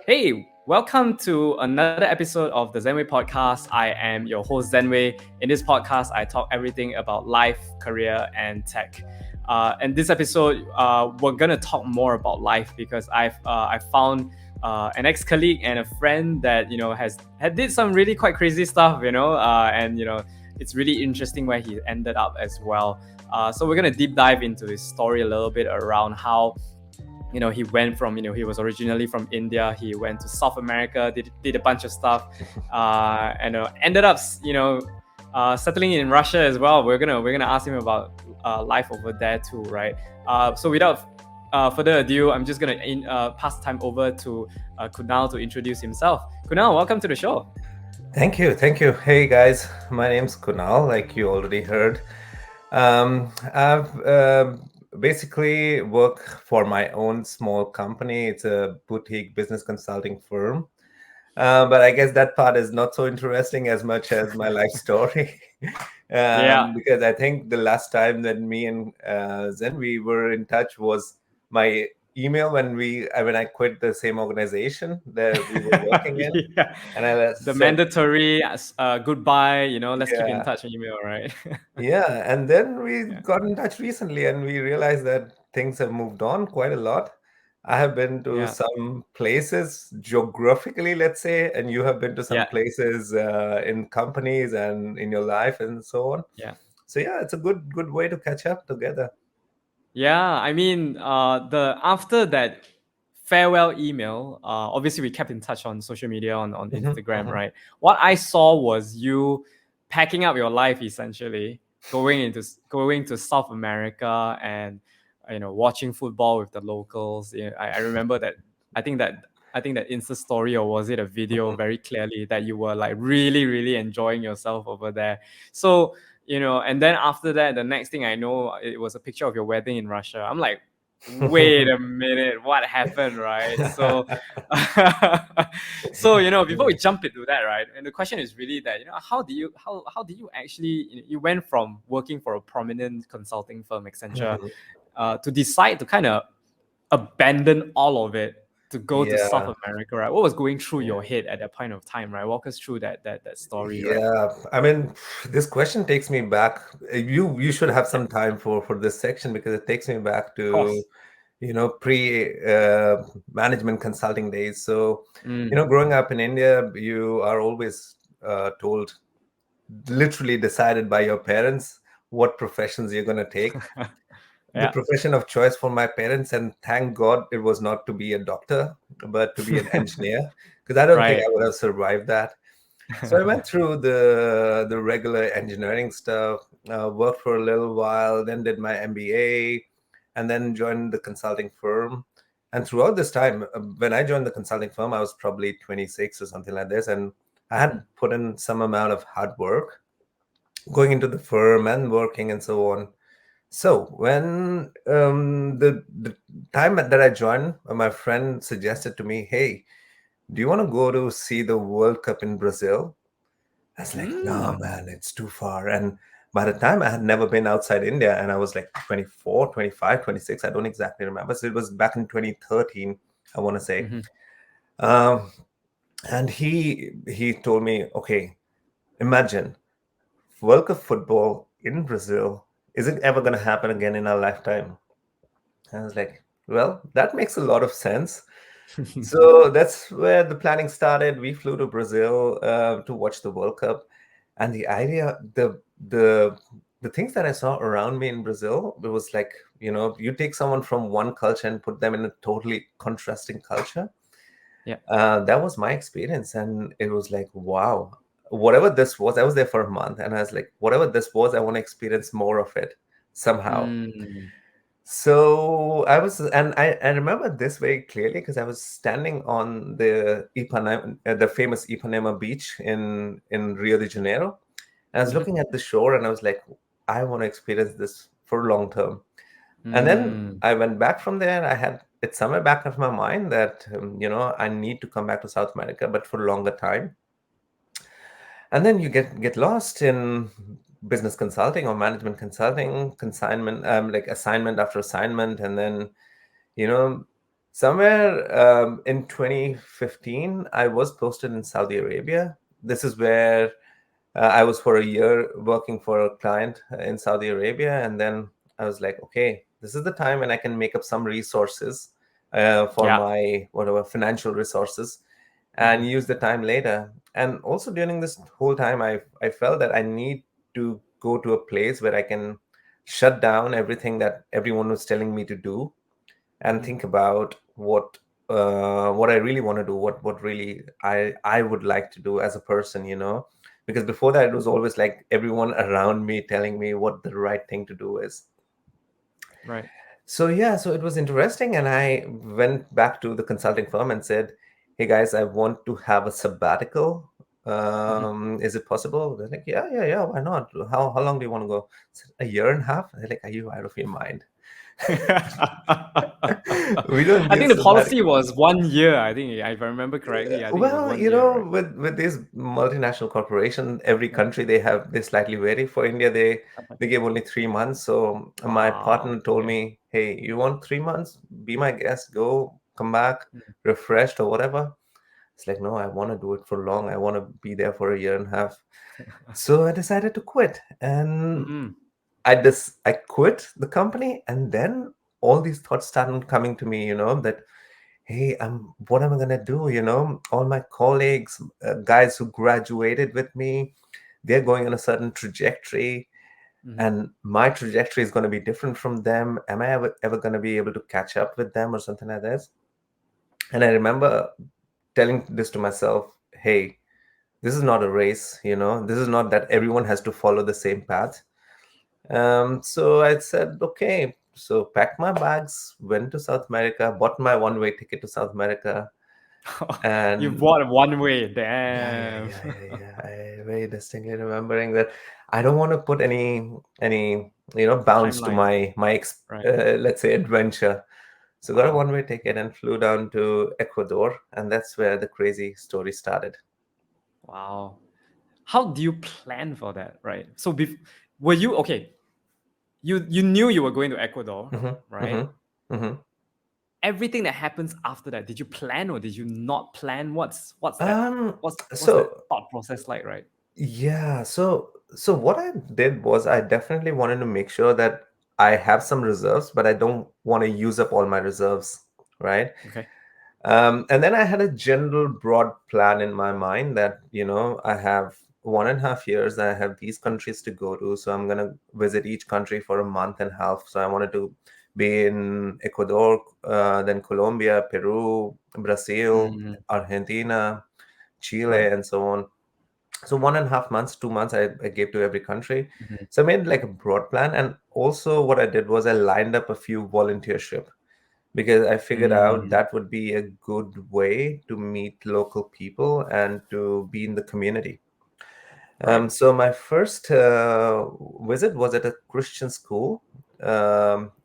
Hey, welcome to another episode of the Zenway podcast. I am your host Zenway. In this podcast, I talk everything about life, career, and tech. And this episode, we're gonna talk more about life because I found an ex-colleague and a friend that has had did some really quite crazy stuff, and it's really interesting where he ended up as well. So we're gonna deep dive into his story a little bit around how he went from he was originally from India. He went to South America, did a bunch of stuff, and ended up settling in Russia as well. We're gonna ask him about life over there too, right? So without further ado, I'm just gonna pass the time over to Kunal to introduce himself. Kunal, welcome to the show. Thank you. Thank you. Hey guys, my name's Kunal, like you already heard. I've basically work for my own small company. It's a boutique business consulting firm. But I guess that part is not so interesting as much as my life story. Yeah. Because I think the last time that me and Zen we were in touch was my email when I quit the same organization that we were working in, Yeah. and I The said, mandatory goodbye, let's keep in yeah, touch email, right? yeah. And then we Yeah. got in touch recently, and we realized that things have moved on quite a lot. I have been to Yeah. some places geographically, let's say, and you have been to some Yeah. places in companies and in your life and so on. Yeah. So yeah, it's a good way to catch up together. Yeah, I mean, the after that farewell email, obviously we kept in touch on social media on Mhm, Instagram, mhm. right? What I saw was you packing up your life essentially, going to South America and watching football with the locals. Yeah, I remember that. I think that I think that Insta story, or was it a video, very clearly that you were like really really enjoying yourself over there. So and then after that, the next thing I know, it was a picture of your wedding in Russia. I'm like, wait a minute, what happened, right? So so before we jump into that, right, and the question is really that how do you actually you went from working for a prominent consulting firm, Accenture, Mhm. to decide to kind of abandon all of it to go to South Yeah, America, right? What was going through yeah. your head at that point of time, right? Walk us through that story, right? Yeah, I mean, this question takes me back. You should have some time for this section because it takes me back Of to course. pre management consulting days. So Mm. growing up in India, you are always told, literally decided by your parents what professions you're going to take. The Yeah. profession of choice for my parents, and thank God it was not to be a doctor, but to be an engineer, because I don't think I Right. would have survived that. So I went through the regular engineering stuff, worked for a little while, then did my MBA, and then joined the consulting firm. And throughout this time, when I joined the consulting firm, I was probably 26 or something like this, and I had put in some amount of hard work going into the firm and working and so on. So when the time that I joined, my friend suggested to me, "Hey, do you want to go to see the World Cup in Brazil?" I was like, no, Mm. man, it's too far. And by the time I had never been outside India, and I was like 24, 25, 26, I don't exactly remember. So it was back in 2013, I want to say. Hmm. Um, and he told me, okay, imagine World Cup football in Brazil. Is it ever going to happen again in our lifetime? I was like, well, that makes a lot of sense. So that's where the planning started. We flew to Brazil to watch the World Cup, and the idea, the things that I saw around me in Brazil, it was like you take someone from one culture and put them in a totally contrasting culture. Yeah. That was my experience, and it was like, wow, whatever this was, I was there for a month, and I was like, whatever this was, I want to experience more of it somehow. Mm. So I remember this very clearly because I was standing on the Ipanema, the famous Ipanema beach in Rio de Janeiro. And I was Mhm. looking at the shore and I was like, I want to experience this for long term. And then Mm. I went back from there. I had it somewhere back of my mind that I need to come back to South America, but for a longer time. And then you get lost in business consulting or management consulting, consignment, like assignment after assignment. And then, you know, somewhere in 2015, I was posted in Saudi Arabia. This is where I was for a year working for a client in Saudi Arabia. And then I was like, okay, this is the time when I can make up some resources for Yeah. my whatever financial resources Mm-hmm. and use the time later. And also during this whole time, I felt that I need to go to a place where I can shut down everything that everyone was telling me to do and Mm-hmm. think about what I really want to do, what really I would like to do as a person, because before that it was always like everyone around me telling me what the right thing to do is. Right. So yeah, so it was interesting, and I went back to the consulting firm and said, "Hey guys, I want to have a sabbatical. Mm-hmm. Is it possible?" They're like, "Yeah, yeah, yeah. Why not? How long do you want to go?" I said, "A year and a half." They're like, "Are you out of your mind? We don't I give think the policy sabbatical." was 1 year. I think, if I remember correctly, I think it was Well, 1 year, right? with these multinational corporations, every Yeah. country they slightly vary. For India, they give only 3 months. So my Wow. partner told Okay. me, "Hey, you want 3 months? Be my guest. Go, come back, Mm. refreshed or whatever." It's like, no, I want to do it for long. I want to be there for a year and a half. So I decided to quit, and Mm-mm. I quit the company, and then all these thoughts started coming to me. That, hey, what am I gonna do? All my colleagues, guys who graduated with me, they're going on a certain trajectory, Mm-hmm. and my trajectory is going to be different from them. Am I ever going to be able to catch up with them or something like this? And I remember telling this to myself, hey, this is not a race. This is not that everyone has to follow the same path. So I said, okay. So packed my bags, went to South America, bought my one-way ticket to South America, You and bought one way. yeah, yeah, Damn. yeah, yeah, yeah. I very distinctly remembering that I don't want to put any bounds to Timeline. Right. let's say adventure. So got a Wow. one-way ticket and flew down to Ecuador, and that's where the crazy story started. Wow. How do you plan for that, right? So, were you okay? You knew you were going to Ecuador, Mm-hmm, right? mm-hmm, mm-hmm. Everything that happens after that, did you plan or did you not plan? What's that? Um, What's that so thought process like, right? yeah, so what I did was I definitely wanted to make sure that I have some reserves, but I don't want to use up all my reserves, right? Okay. And then I had a general broad plan in my mind that, I have 1.5 years, I have these countries to go to. So I'm going to visit each country for a month and a half. So I wanted to be in Ecuador, then Colombia, Peru, Brazil, Mm, Argentina, Chile, right. and so on. So 1.5 months, 2 months, I gave to every country. Mhm. So I made like a broad plan. And also what I did was I lined up a few volunteership because I figured out Mm, that would be a good way to meet local people and to be in the community. right. So my first visit was at a Christian school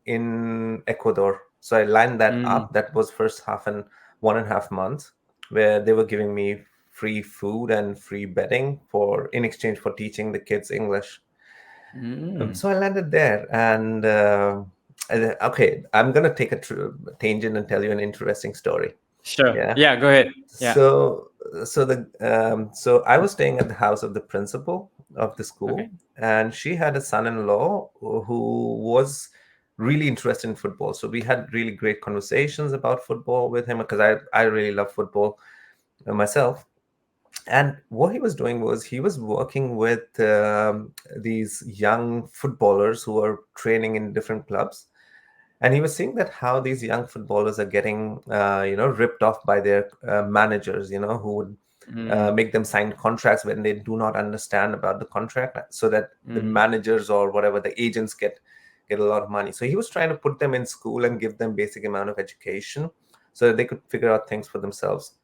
in Ecuador. So I lined that Mm, up. That was first 1.5 months, where they were giving me free food and free bedding in exchange for teaching the kids English. mm. So I landed there, and okay, I'm gonna take a tangent and tell you an interesting story. Sure. Yeah. Yeah, go ahead. Yeah. So so I was staying at the house of the principal of the Okay. school, and she had a son-in-law who was really interested in football. So we had really great conversations about football with him because I really love football myself. And what he was doing was he was working with these young footballers who are training in different clubs, and he was seeing that how these young footballers are getting ripped off by their managers, who would Mm, make them sign contracts when they do not understand about the contract, so that the mm, managers or whatever the agents get a lot of money. So he was trying to put them in school and give them basic amount of education so that they could figure out things for themselves.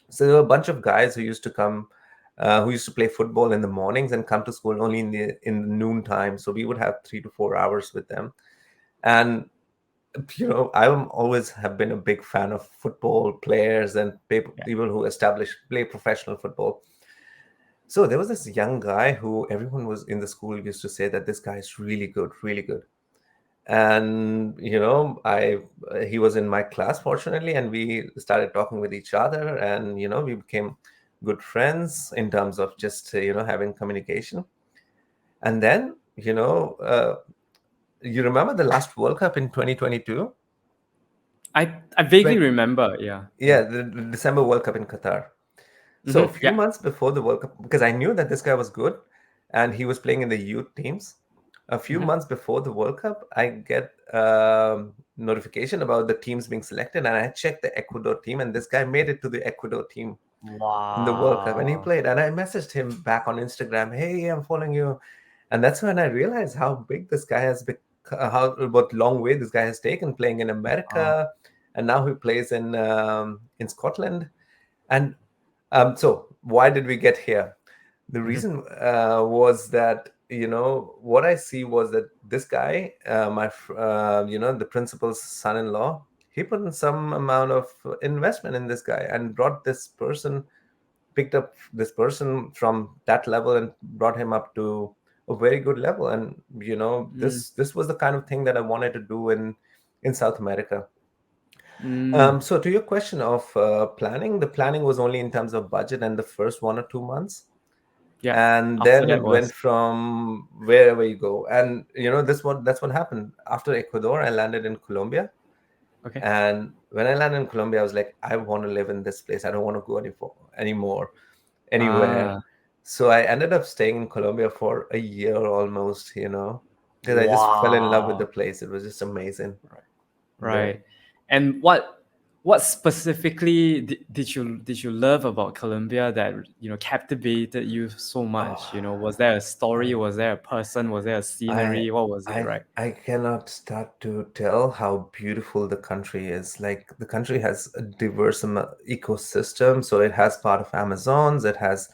So there were a bunch of guys who used to come, who used to play football in the mornings and come to school only in the noon time. So we would have 3 to 4 hours with them. And I am always have been a big fan of football players and yeah. people who play professional football. So there was this young guy who everyone was in the school used to say that this guy is really good, really good. And I he was in my class fortunately, and we started talking with each other, and we became good friends in terms of just having communication. And then you remember the last World Cup in 2022? I vaguely remember. Yeah. Yeah, the December World Cup in Qatar. So a few Yeah. months before the World Cup, because I knew that this guy was good and he was playing in the youth teams. A few Hmm. months before the World Cup, I get notification about the teams being selected, and I checked the Ecuador team, and this guy made it to the Ecuador team in the World Cup, and he Wow. played. And I messaged him back on Instagram, "Hey, I'm following you," and that's when I realized how big this guy has become, how what long way this guy has taken playing in Wow. America, and now he plays in Scotland. And so why did we get here? The Hmm. reason was that what I see was that this guy, the principal's son-in-law, he put in some amount of investment in this guy and brought this person, picked up this person from that level and brought him up to a very good level. And Mm. this was the kind of thing that I wanted to do in South America. Mm. So to your question of planning, the planning was only in terms of budget and the first 1 or 2 months, Yeah. and After then that it went was from wherever you go. And that's what happened. After Ecuador, I landed in Colombia, okay. and when I landed in Colombia, I was like, I want to live in this place. I don't want to go anymore anywhere. Ah. So I ended up staying in Colombia for a year almost, because I just fell in love with the Wow. place. It was just amazing there. Right. And what specifically did you love about Colombia that captivated you so much? Oh, Was there a story? I Was there a person? Was there a I scenery? What was it? I Right. I cannot start to tell how beautiful the country is. Like the country has a diverse ecosystem. So it has part of Amazons. It has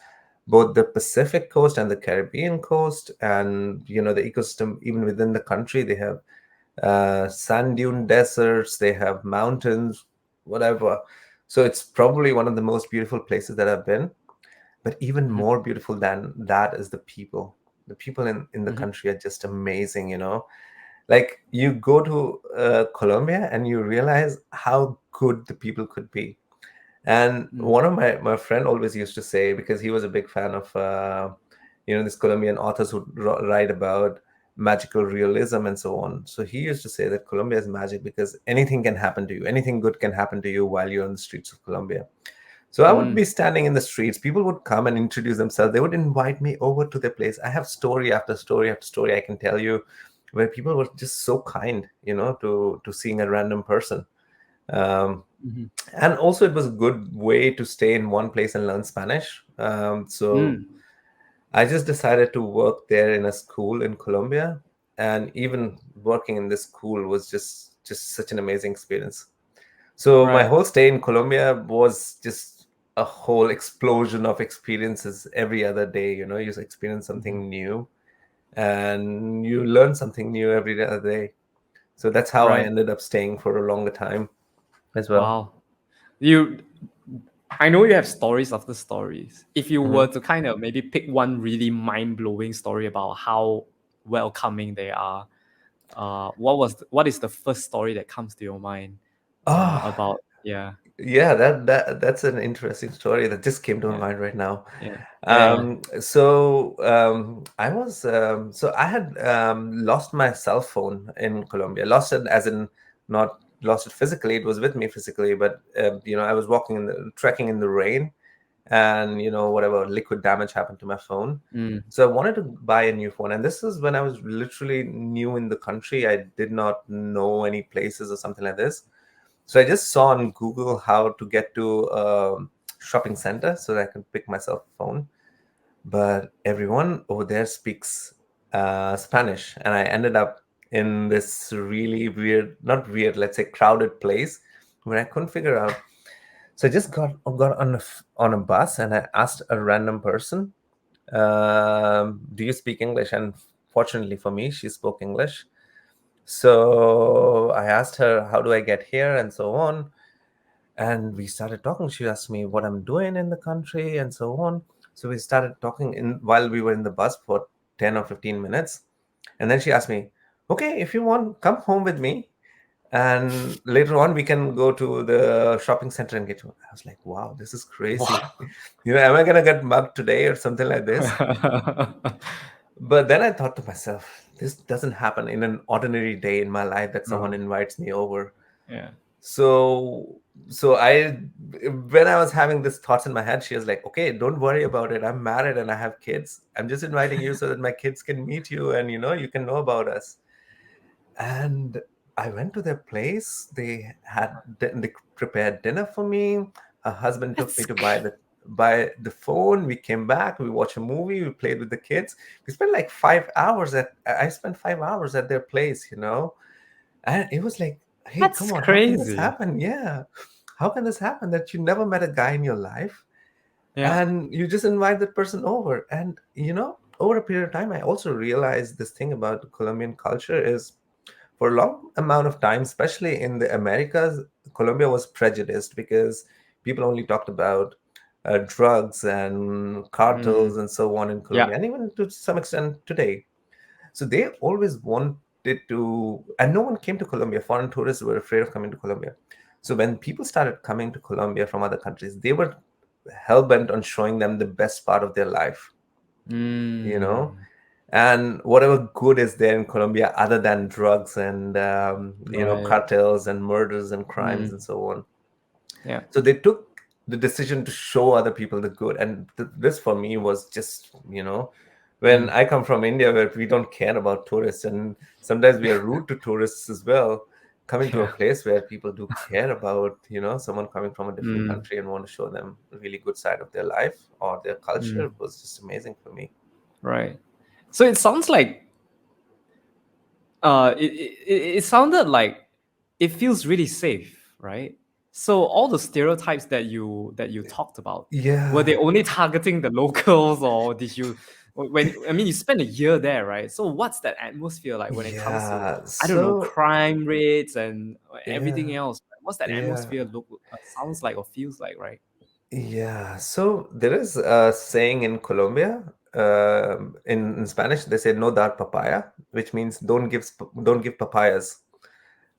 both the Pacific coast and the Caribbean coast, and the ecosystem even within the country. They have sand dune deserts. They have mountains, whatever. So it's probably one of the most beautiful places that I've been. But even Hmm. more beautiful than that is the people. The people in the Hmm. country are just amazing. Like you go to Colombia and you realize how good the people could be. And Mm. one of my friend always used to say, because he was a big fan of this Colombian authors who write about magical realism and so on. So he used to say that Colombia is magic because anything can happen to you. Anything good can happen to you while you're on the streets of Colombia. So I would Mm. be standing in the streets. People would come and introduce themselves. They would invite me over to their place. I have story after story after story I can tell you, where people were just so kind, to seeing a random person. Um, Mhm. and also, it was a good way to stay in one place and learn Spanish. So Mm. I just decided to work there in a school in Colombia, and even working in this school was just such an amazing experience. So my Right. whole stay in Colombia was just a whole explosion of experiences every other day. You just experience Mhm. something new and you learn something new every other day. So that's how I Right. ended up staying for a longer time as well. Wow. You I know you have stories after stories. If you Mhm. were to kind of maybe pick one really mind-blowing story about how welcoming they are, what is the first story that comes to your mind Ah, about yeah, yeah, that's an interesting story that just came to my yeah, mind right now. yeah, yeah, yeah. So I had lost my cell phone in Colombia. Lost it as in not lost it physically. It was with me physically, but I was trekking in the rain, and whatever liquid damage happened to my phone. Mm. So I wanted to buy a new phone, and this is when I was literally new in the country. I did not know any places or something like this. So I just saw on Google how to get to a shopping center so that I can pick myself a phone. But everyone over there speaks Spanish, and I ended up in this really weird, not weird, let's say crowded place where I couldn't figure out. So I just got on a bus, and I asked a random person, "Do you speak English?" And fortunately for me, she spoke English. So I asked her, "How do I get here?" and so on. And we started talking. She asked me what I'm doing in the country and so on. So we started talking in while we were in the bus for 10 or 15 minutes. And then she asked me, okay, if you want, come home with me. And later on, we can go to the shopping center and get you. I was like, wow, this is crazy. Wow. Am I going to get mugged today or something like this? But then I thought to myself, this doesn't happen in an ordinary day in my life that someone No. invites me over. Yeah. So, so when I was having these thoughts in my head, she was like, okay, don't worry about it. I'm married and I have kids. I'm just inviting you so that my kids can meet you and, you can know about us. And I went to their place. They prepared dinner for me. Her husband took me That's to buy the phone. We came back. We watched a movie. We played with the kids. We spent like 5 hours at. I spent 5 hours at their place. And it was like, hey, that's come on, how can this crazy. happen? Yeah, how can this happen that you never met a guy in your life Yeah. and you just invite that person over? And over a period of time, I also realized this thing about Colombian culture is, for a long amount of time, especially in the Americas, Colombia was prejudiced because people only talked about drugs and cartels Mm. and so on in Yeah. Colombia, and even to some extent today. So they always wanted to, and no one came to Colombia. Foreign tourists were afraid of coming to Colombia. So when people started coming to Colombia from other countries, they were hell bent on showing them the best part of their life, you know, Mm. and whatever good is there in Colombia other than drugs and Right. cartels and murders and crimes Mm. and so on. Yeah. So they took the decision to show other people the good, and this for me was just when Mm. I come from India, where we don't care about tourists, and sometimes we are rude to tourists as well. Coming to a Yeah. place where people do care about someone coming from a different Mm. country and want to show them a really good side of their life or their culture Mm. was just amazing for me. Right. So it sounds like it sounded like it feels really safe, right? So all the stereotypes that you talked about, were they Yeah, only targeting the locals, or did you, when I mean you spent a year there, right? So what's that atmosphere like when it comes to, yeah. I don't know, So crime rates and everything yeah, else? What's that yeah. atmosphere look sounds like or feels like, right? Yeah, so there is a saying in Colombia. In Spanish, they say "no dar papaya," which means don't give papayas.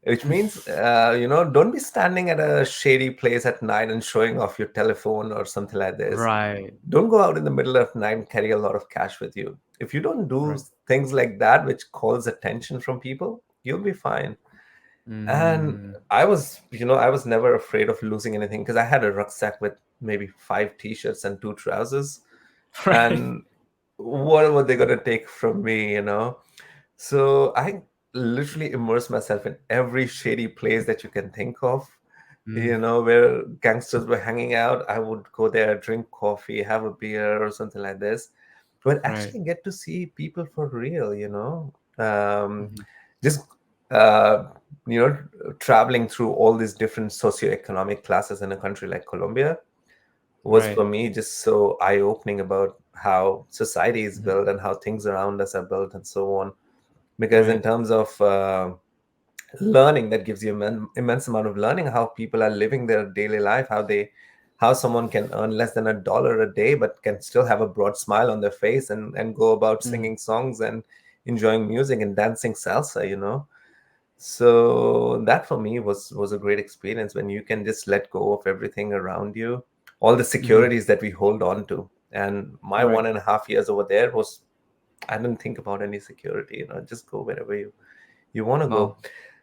Which means don't be standing at a shady place at night and showing off your telephone or something like this. Right, Don't go out in the middle of night and carry a lot of cash with you. If you don't do right. things like that, which calls attention from people, you'll be fine. And Mm. I was never afraid of losing anything because I had a rucksack with maybe 5 t-shirts and 2 trousers. Right. And what were they going to take from me? So I literally immersed myself in every shady place that you can think of, Mm. where gangsters were hanging out. I would go there, drink coffee, have a beer or something like this, but Right. actually get to see people for real. Um, Mhm. just uh, you know traveling through all these different socioeconomic classes in a country like Colombia was Right. for me just so eye-opening about how society is Mhm. built and how things around us are built and so on. Because in Right. terms of learning, that gives you immense amount of learning how people are living their daily life, how someone can earn less than $1 a day but can still have a broad smile on their face and go about Mm. singing songs and enjoying music and dancing salsa. So that for me was a great experience when you can just let go of everything around you, all the Mhm. securities that we hold on to. And my Right. 1.5 years over there was, I didn't think about any security, just go wherever you want to go. Wow.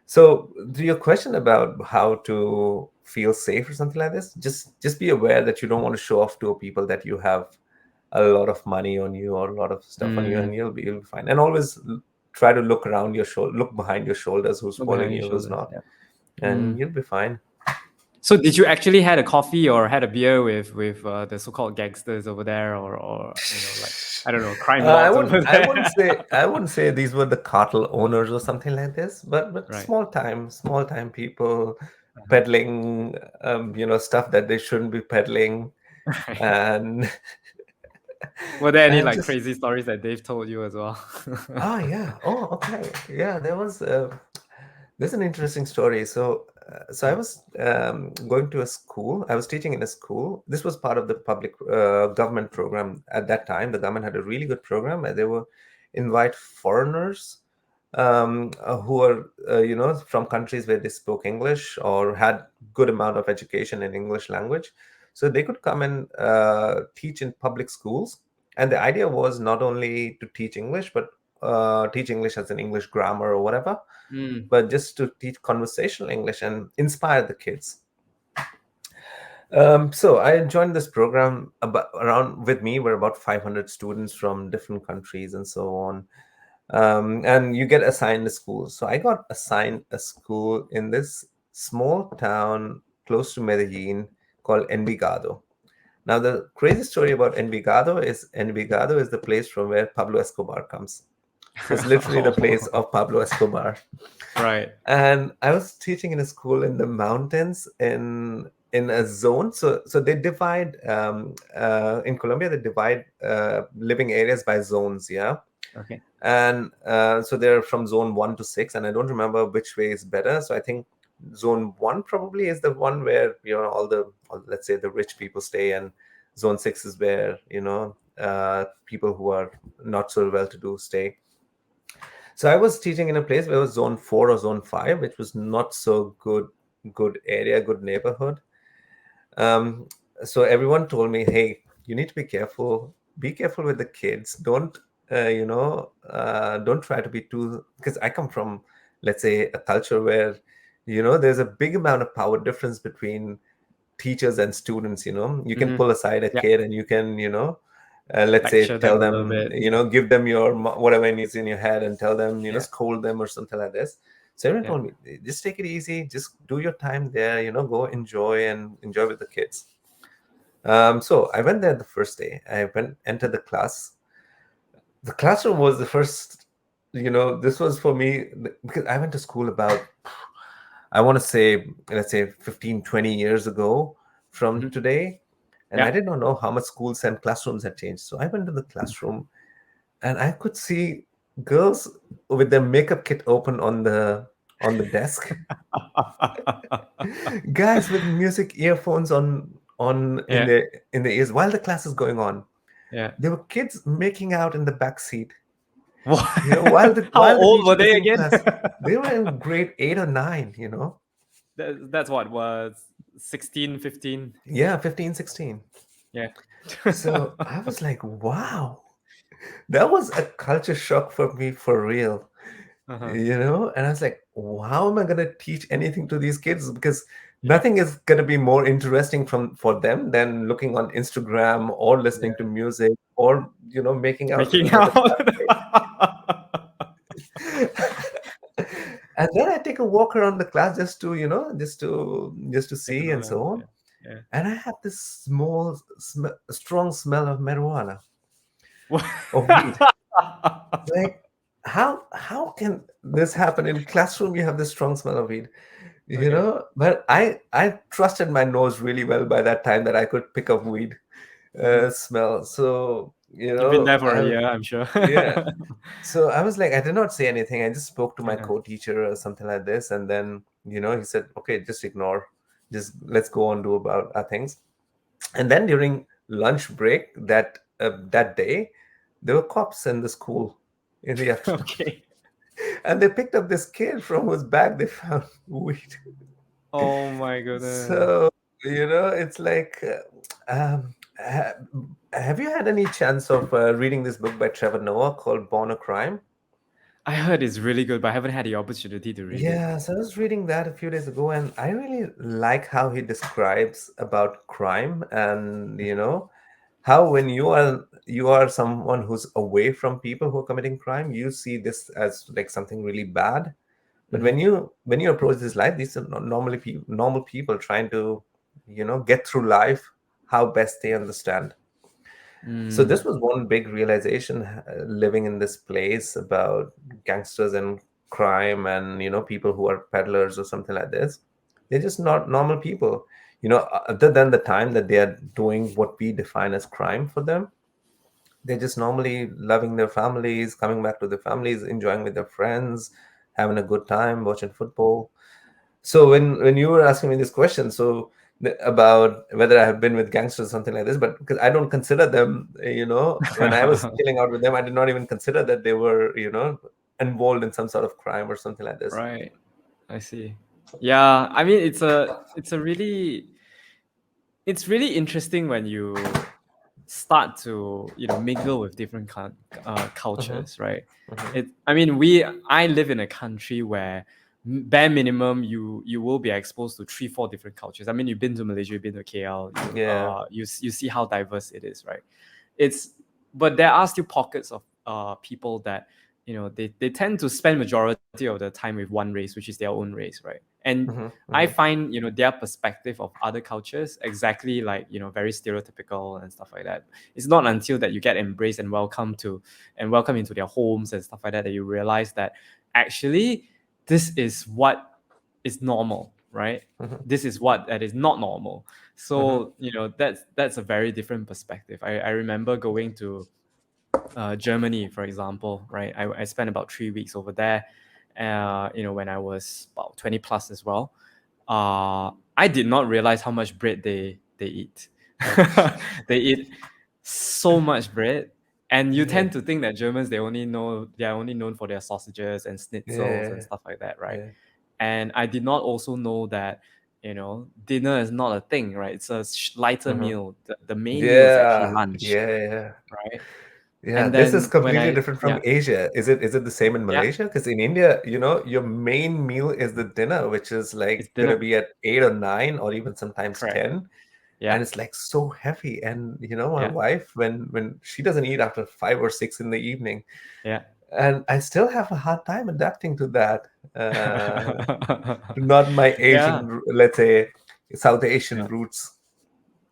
So to your question about how to feel safe or something like this, just be aware that you don't want to show off to people that you have a lot of money on you or a lot of stuff on you, and Mm. you'll be fine. And always try to look around your shoulder, look behind your shoulders, who's Look following behind your you, who's shoulders. not, Yeah. and Mm. you'll be fine. So did you actually had a coffee or had a beer with the so-called gangsters over there, or like, I don't know, crime I lords wouldn't over I wouldn't there? say I wouldn't say these were the cartel owners or something like this, but Right. small time people Uh-huh. peddling stuff that they shouldn't be peddling. Right. And Were there any and like just crazy stories that they've told you as well? yeah, oh, okay, yeah, there's an interesting story. So So I was going to a school. I was teaching in a school. This was part of the public government program at that time. The government had a really good program, and they were invite foreigners who are from countries where they spoke English or had good amount of education in English language, so they could come and teach in public schools. And the idea was not only to teach English, but teach English as an English grammar or whatever, Mm. but just to teach conversational English and inspire the kids. So I joined this program. About around with me were about 500 students from different countries and so on. And you get assigned a school. So I got assigned a school in this small town close to Medellin called Envigado. Now, the crazy story about Envigado is the place from where Pablo Escobar comes. So it's literally the place of Pablo Escobar. Right. And I was teaching in a school in the mountains in a zone. So they divide in Colombia, they divide living areas by zones. Yeah. Okay. And so they're from zone 1 to 6, and I don't remember which way is better. So I think zone 1 probably is the one where let's say the rich people stay, and zone 6 is where people who are not so well to do stay. So I was teaching in a place where it was zone 4 or zone 5, which was not so good area, good neighborhood. Um, so everyone told me, hey, you need to be careful. Be careful with the kids. Don't try to be too, because I come from, let's say, a culture where, there's a big amount of power difference between teachers and students. You can Mm-hmm. pull aside a Yeah. kid and you can, let's say, Lecture tell them a little them, bit. Yeah. give them your whatever is in your head and tell them, Yeah. scold them or something like this. So everyone Yeah. told me, just take it easy, just do your time there, go enjoy with the kids. So I went there the first day. Entered the class. The classroom was the first, this was for me because I went to school about, I want to say, let's say 15, 20 years ago from Mm-hmm. today. And I Yeah. did not know how much schools and classrooms had changed. So I went to the classroom and I could see girls with their makeup kit open on the desk, guys with music earphones on Yeah. in the ears while the class is going on. Yeah. There were kids making out in the back seat, What? while the How while the old teacher were was they in again? class. They were in grade 8 or 9. That's what was 16, 15. Yeah, 15, 16. Yeah. So I was like, wow, that was a culture shock for me for real. Uh-huh. And I was like, how am I going to teach anything to these kids? Because Yeah. nothing is going to be more interesting for them than looking on Instagram or listening to Yeah. music or making out with Making another out. classmate. And then I take a walk around the class just to Take see and another. so on. Yeah. Yeah. And I had this strong smell of marijuana, What? of weed. Like, how can this happen in classroom? You have this strong smell of weed, Okay. But I trusted my nose really well by that time that I could pick up weed Mhm. smell. So You've been there for a year, I'm sure. yeah. So I was like, I did not say anything. I just spoke to my Uh-huh. co-teacher or something like this, and then he said, okay, just ignore, just let's go on do about our things. And then during lunch break that day, there were cops in the school in the afternoon, Okay. and they picked up this kid from whose bag they found weed. Oh my goodness. So it's like, have you had any chance of reading this book by Trevor Noah called Born a Crime? I heard it's really good, but I haven't had the opportunity to read it. Yeah, so I was reading that a few days ago, and I really like how he describes about crime, and how when you are someone who's away from people who are committing crime, you see this as like something really bad. But Hmm. when you approach this life, these are normal people trying to get through life how best they understand. So Mm. this was one big realization, living in this place about gangsters and crime, and people who are peddlers or something like this. They're just not normal people, other than the time that they are doing what we define as crime for them. They're just normally loving their families, coming back to their families, enjoying with their friends, having a good time, watching football. So when you were asking me this question, so about whether I have been with gangsters or something like this, but because I don't consider them, when I was chilling out with them, I did not even consider that they were, involved in some sort of crime or something like this. Right. I see. Yeah, I mean it's really interesting when you start to mingle with different Mm-hmm, cultures, right? mm-hmm. I live in a country where bare minimum you will be exposed to 3-4 different cultures. I mean, you've been to Malaysia, you've been to KL, Yeah. you see how diverse it is, right? It's But there are still pockets of people that they tend to spend majority of the time with one race, which is their own race, right? And Mm-hmm, I mm-hmm, find their perspective of other cultures exactly like very stereotypical and stuff like that. It's not until that you get embraced and welcome into their homes and stuff like that you realize that actually this is what is normal, right? mm-hmm, This is what that is not normal. mm-hmm. So that's a very different perspective. I remember going to Germany, for example, right? I spent about 3 weeks over there, when I was about 20 plus as well. I did not realize how much bread they eat. They eat so much bread, and you Yeah, tend to think that Germans they are only known for their sausages and schnitzels and yeah, stuff like that, right? yeah. And I did not also know that dinner is not a thing, right? It's a lighter Mm-hmm. meal. The main meal is actually Yeah, lunch, yeah, yeah. right? Yeah, And this is then when completely I different from yeah Asia. Is it the same in yeah Malaysia? Because in India, your main meal is the dinner, which is it's like gonna dinner, be at 8 or 9 or even sometimes correct. 10. Yeah, And it's like so heavy. And my yeah, wife, when she doesn't eat after 5 or 6 in the evening, yeah. and I still have a hard time adapting to that. Not my Yeah, Asian, let's say, South Asian yeah, roots.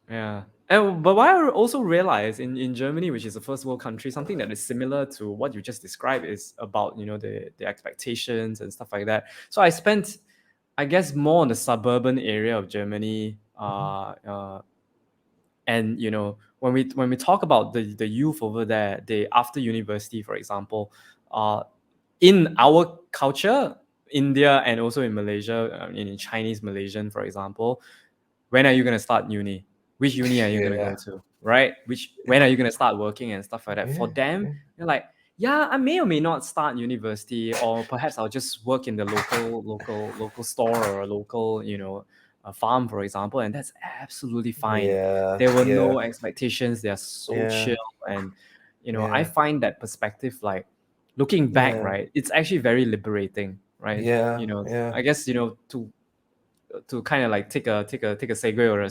yeah. And but what I also realized in Germany, which is a first world country, something that is similar to what you just described is about the expectations and stuff like that. So I spent, I guess, more on the suburban area of Germany. Mhm. And when we talk about the youth over there, they after university, for example, uh, in our culture, India and also in Malaysia, in Chinese Malaysian, for example, when are you going to start uni? Which uni are you going to Yeah, go to? Right? Which When are you going to start working and stuff like that? For yeah, them, yeah. they're like, yeah, I may or may not start university, or perhaps I'll just work in the local store or a local, a farm, for example, and that's absolutely fine. Yeah, There were yeah, no expectations. They are so yeah, chill, and I yeah, find that perspective, like looking back, yeah, right? It's actually very liberating, right? yeah, yeah. I guess to kind of like take a segue or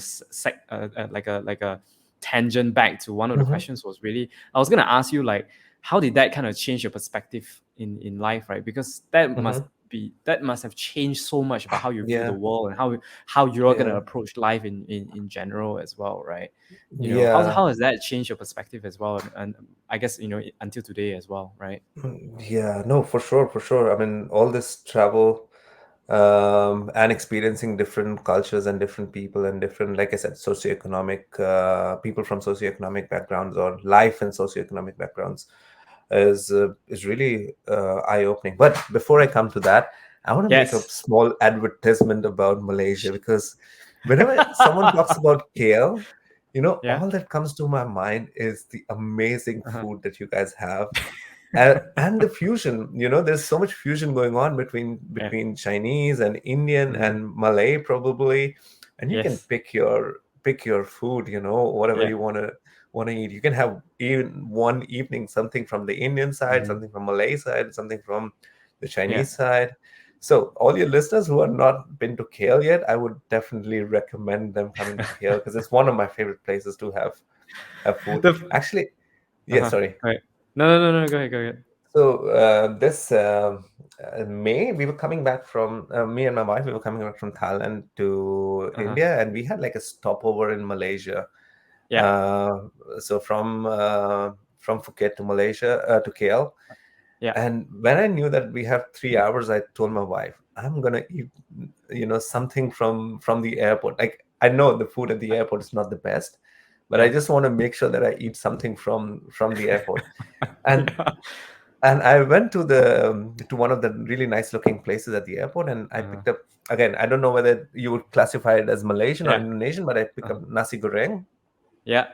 like a tangent back to one of the Hmm. questions was really I was gonna ask you like how did that kind of change your perspective in life, right? Because Hmm. that must have changed so much about how you view the Yeah, world and how you're gonna yeah, approach life in general as well, right? yeah. How has that changed your perspective as well, and I guess until today as well, right? Yeah, no, for sure, for sure. I mean, all this travel, and experiencing different cultures and different people and different, like I said, socioeconomic, people from socioeconomic backgrounds or life and socioeconomic backgrounds is really eye-opening. But before I come to that, I want to make a Yes. small advertisement about Malaysia, because whenever someone talks about KL, Yeah. all that comes to my mind is the amazing Uh-huh. food that you guys have, and the fusion. There's so much fusion going on between Yeah. Chinese and Indian Mhm. and Malay probably, and you can Yes. pick your food, whatever Yeah. you want to eat. You can have even one evening something from the Indian side, Mhm. something from Malay side, something from the Yeah. Chinese side. So all your listeners who have not been to KL yet, I would definitely recommend them coming to KL, because it's one of my favorite places to have food. The Actually, yeah, Uh-huh. sorry. Right. No. Go ahead. Go ahead. So this May, we were coming back from me and my wife. We were coming back from Thailand to Uh-huh. India, and we had like a stopover in Malaysia. Yeah. Uh, so from Phuket to Malaysia, to KL. Yeah. And when I knew that we have 3 hours, I told my wife, I'm gonna eat, something from the airport. Like, I know the food at the airport is not the best, but I Yeah. just want to make sure that I eat something from the airport. And Yeah. And I went to the to one of the really nice looking places at the airport, and I Uh, picked up again. I don't know whether you would classify it as Malaysian or yeah. Indonesian, but I picked Uh, up nasi goreng. yeah.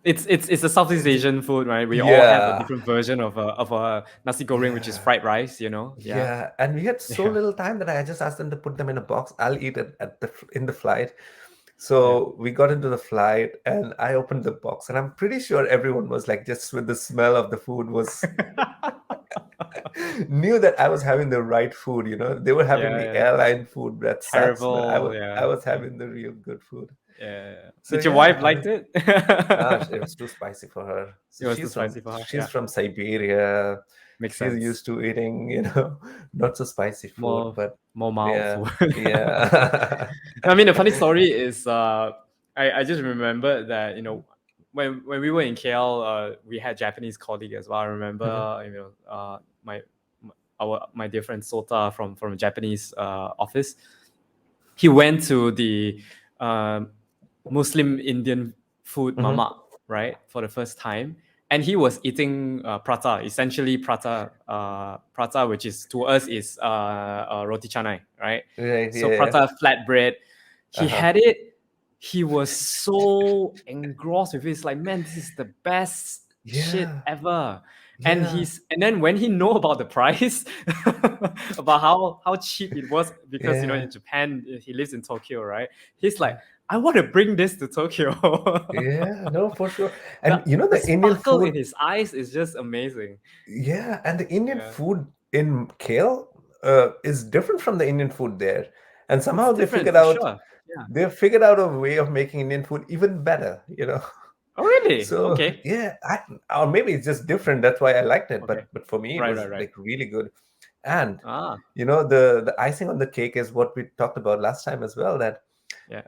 It's a Southeast Asian food, right? We all have a Yeah, different version of a nasi goreng, which is yeah, fried rice. You know, yeah, yeah. And we had so yeah, little time that I just asked them to put them in a box. I'll eat it at the in the flight. yeah. So we got into the flight, and I opened the box, and I'm pretty sure everyone was like, just with the smell of the food, was knew that I was having the right food. You know, they were having Yeah, the yeah. airline food that sucks, but Terrible. I Yeah, was yeah, having the real good food. yeah. So Did your wife yeah, liked it? it was too spicy for her. It So was too spicy for her. she's Yeah, from Siberia. makes She's sense. used to eating, not so spicy food, More but more mild yeah, food. yeah. I mean, the funny story is, I just remember that when we were in KL, we had Japanese colleague as well. I Mhm, remember, my dear friend Sota from a Japanese office. He went to the um, Muslim Indian food mhm. mama, right, for the first time, and he was eating prata, essentially prata, which is to us is roti canai, right? Right, So yeah. prata flatbread. He Uh-huh. had it. He was so engrossed with it. It's like, man, this is the best shit Yeah, ever. yeah, And then when he know about the price, about how cheap it was, because yeah, in Japan he lives in Tokyo, right? He's like, yeah. I want to bring this to Tokyo. Yeah, no, for sure. the And you know the the Indian sparkle in food, his eyes is just amazing. yeah, and the Indian Yeah, food in Kale is different from the Indian food there. And it's somehow different for sure. Yeah. they figured out a way of making Indian food even better. Oh really? So Okay. yeah, or maybe it's just different. That's why I liked it. Okay. But for me, it Right. was Right. Right. like really good. And Ah. the icing on the cake is what we talked about last time as well. That Yeah.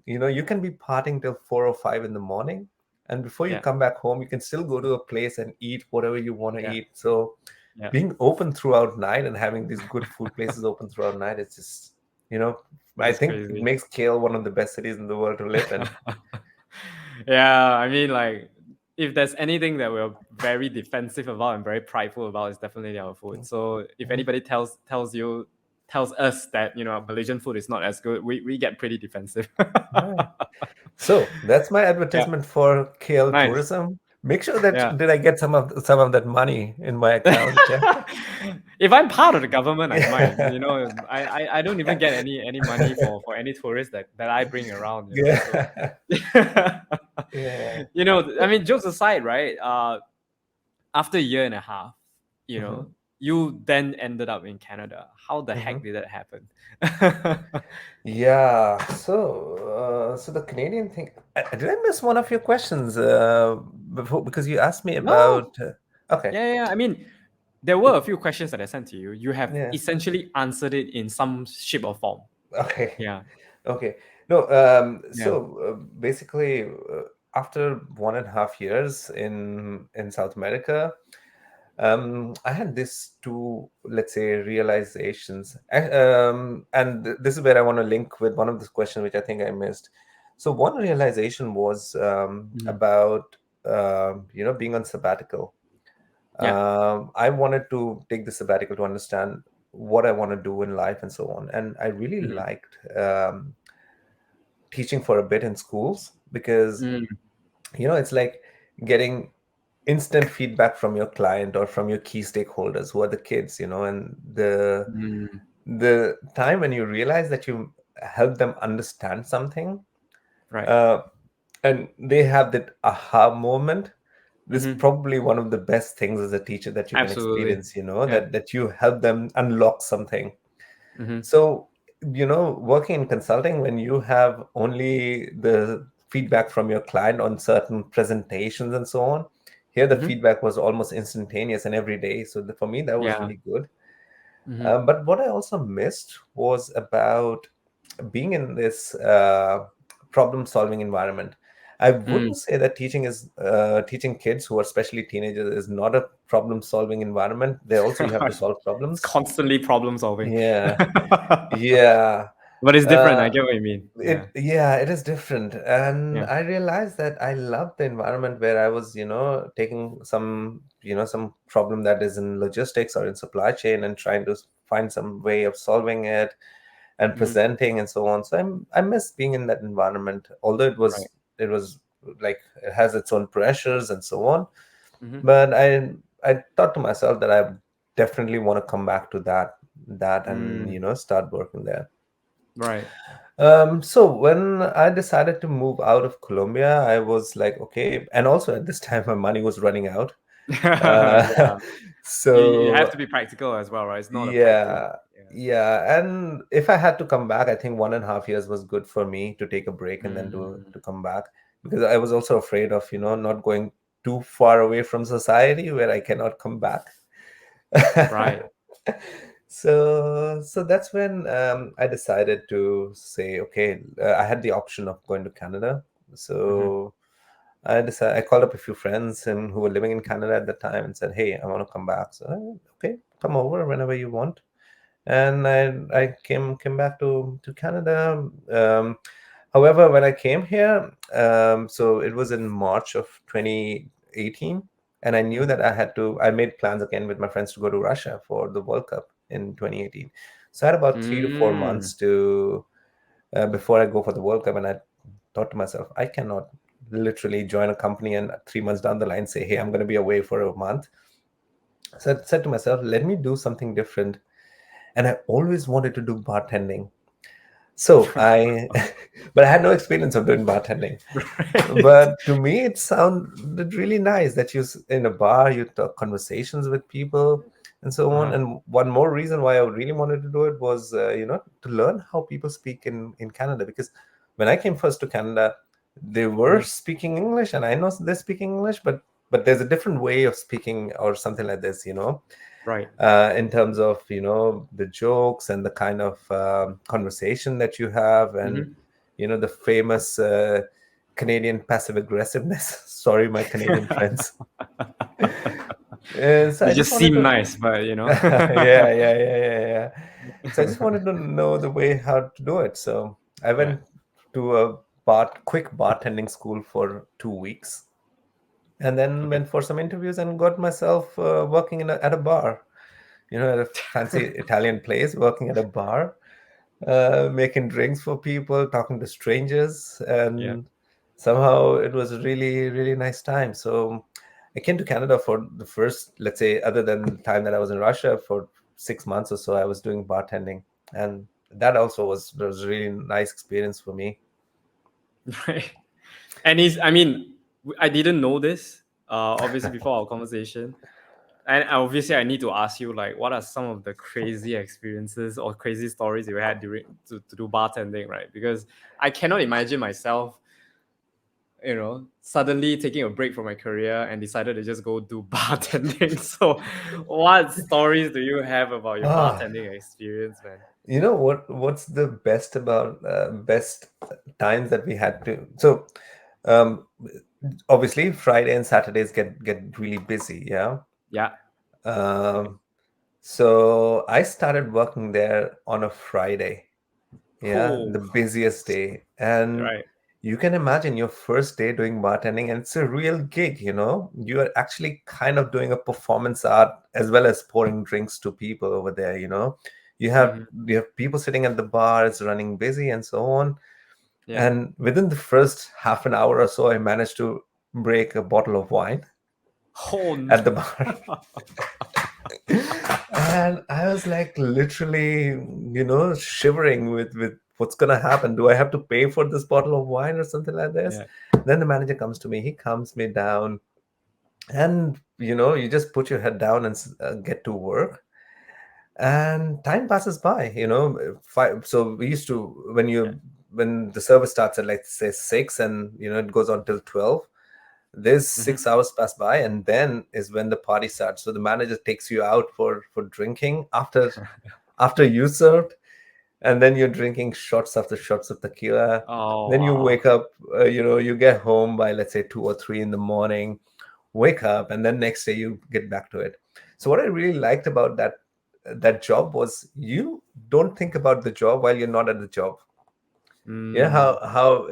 you can be partying till 4 or 5 in the morning, and before you Yeah. come back home, you can still go to a place and eat whatever you want to Yeah. eat. So Yeah. being open throughout night and having these good food places open throughout night, it's just you know, I That's think it crazy. makes Kale one of the best cities in the world to live in. Yeah, I mean, like, if there's anything that we're very defensive about and very prideful about, it's definitely our food. So if Mhm. anybody tells us that Malaysian food is not as good, we get pretty defensive. Right. So that's my Yeah, advertisement for KL nice. tourism. Make sure that Yeah. did I get some of that money in my account? Yeah. If I'm part of the government, I might. Yeah. I don't even get any money for any tourist that I bring around. So. Yeah. Yeah. I mean, jokes aside, right? After a year and a half, Mhm, you then ended up in Canada. How the heck mhm. did that happen? Yeah. So the Canadian thing. Did I miss one of your questions before? Because you asked me No. about. Okay. Yeah. I mean, there were a few questions that I sent to you. You have Yeah. essentially answered it in some shape or form. Okay. Yeah. Okay. No. Yeah. Basically, after 1.5 years in South America, I had this two, let's say, realizations. And this is where I want to link with one of the questions which I think I missed. So one realization was Mhm. about being on sabbatical. Yeah. I wanted to take the sabbatical to understand what I want to do in life and so on. And I really Mhm. liked teaching for a bit in schools because Mm. it's like getting instant feedback from your client or from your key stakeholders who are the kids, and Mm. the time when you realize that you help them understand something, Right. uh, and they have that aha moment. This is Mhm. probably one of the best things as a teacher that you can Absolutely. experience, Yeah. that you help them unlock something. Mhm. So, working in consulting, when you have only the feedback from your client on certain presentations and so on, here the Mhm. feedback was almost instantaneous and every day. So for me, that was Yeah. really good. Mhm. But what I also missed was about being in this problem-solving environment. I Mm. wouldn't say that teaching kids who are especially teenagers is not a problem-solving environment. There also you have to solve It's problems. constantly problem solving. Yeah, yeah. But it's different. I Uh, get what you mean. Yeah. it is different, and Yeah. I realized that I love the environment where I was, taking some, some problem that is in logistics or in supply chain and trying to find some way of solving it and Hmm. presenting and so on. So I miss being in that environment, although Right. it was like it has its own pressures and so on. Hmm. But I thought to myself that I definitely want to come back to that and Mm. start working there. Right. So when I decided to move out of Colombia, I was like, okay, and also at this time my money was running out. Uh, Yeah. You have so to be practical as well, right? It's not a pipe dream. yeah, Yeah. yeah, and if I had to come back, I think 1.5 years was good for me to take a break and then Mm. to come back, because I was also afraid of not going too far away from society where I cannot come back. Right. So that's when I decided to say, okay, I had the option of going to Canada. Hmm. So I called up a few friends and who were living in Canada at the time and said, hey, I want to come back. So okay, come over whenever you want. And I came back to Canada. However, when I came here, so it was in March of 2018, and I knew that I made plans again with my friends to go to Russia for the World Cup in 2018. So I had about 3 to 4 months Mm. to before I go for the World Cup, and I thought to myself, I cannot literally join a company and 3 months down the line say, hey, I'm going to be away for a month. So I said to myself, let me do something different. And I always wanted to do bartending. So but I had no experience of doing bartending. Right. But to me, it sounded really nice that in a bar, you talk conversations with people and so on. Uh-huh. And one more reason why I really wanted to do it was, to learn how people speak in Canada. Because when I came first to Canada, they were Mhm. speaking English, and I know they're speaking English, but there's a different way of speaking or something like this. Right. In terms of the jokes and the kind of conversation that you have, and Hmm. the famous Canadian passive aggressiveness. Sorry, my Canadian friends. So They I just just wanted seem to, nice, but you know. yeah. So I just wanted to know the way how to do it. So I Yeah. went to a quick bartending school for 2 weeks, and then Okay. went for some interviews and got myself working at a bar, at a fancy Italian place, working at a bar, making drinks for people, talking to strangers, Yeah. and somehow it was a really, really nice time. So I came to Canada for the first, let's say, other than the time that I was in Russia for 6 months or so, I was doing bartending, and that also was a really nice experience for me. Right. And he's, I mean, I didn't know this, obviously, before our conversation. And obviously, I need to ask you, like, what are some of the crazy experiences or crazy stories you had during to do bartending, right? Because I cannot imagine myself, suddenly taking a break from my career and decided to just go do bartending. So, what stories do you have about your Ah, bartending experience, man? you know what's the best about best times that we had to so um obviously Friday and Saturdays get really busy, yeah. Yeah. Okay. um so I started working there on a Friday, yeah, Oh, the busiest day. And right. you can imagine your first day doing bartending, and it's a real gig, you are actually kind of doing a performance art as well as pouring drinks to people over there. you have Hmm. you have people sitting at the bar, it's running busy and so on. Yeah. And within the first half an hour or so, I managed to break a bottle of wine Oh no. at the bar. And I was like literally, shivering with what's gonna happen. Do I have to pay for this bottle of wine or something like this? Yeah. Then the manager comes to me, he calms me down, and you just put your head down and get to work. And time passes by. So we used to, Yeah. when the service starts at, like, say 6, and it goes on till 12, there's Hmm. 6 hours pass by, and then is when the party starts. So the manager takes you out for drinking after you served, and then you're drinking shots after shots of tequila. Oh Then you wow. wake up, you get home by, let's say, 2 or 3 in the morning, wake up, and then next day you get back to it. So what I really liked about that that job was you don't think about the job while you're not at the job. Yeah, Mm. how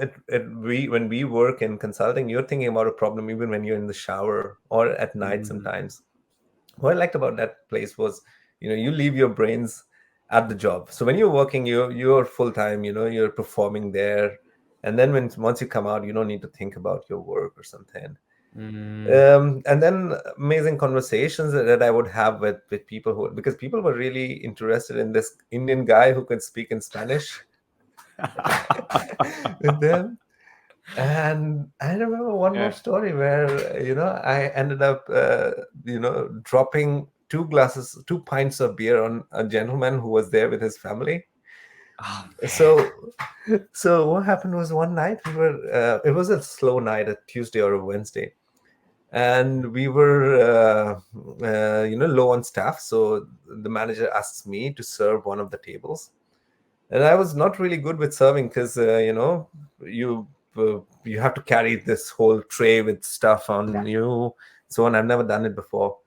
we when we work in consulting, you're thinking about a problem even when you're in the shower or at night Mm. sometimes. What I liked about that place was, you leave your brains at the job. So when you're working, you're full time. You're performing there, and then once you come out, you don't need to think about your work or something. Mm. And then amazing conversations that I would have with people because people were really interested in this Indian guy who could speak in Spanish with them. And I remember one more Yeah. story where, I ended up, dropping 2 pints of beer on a gentleman who was there with his family. Oh So, so what happened was one night it was a slow night, a Tuesday or a Wednesday, and we were, low on staff. So the manager asks me to serve one of the tables, and I was not really good with serving because you you have to carry this whole tray with stuff on you, so on. I've never done it before.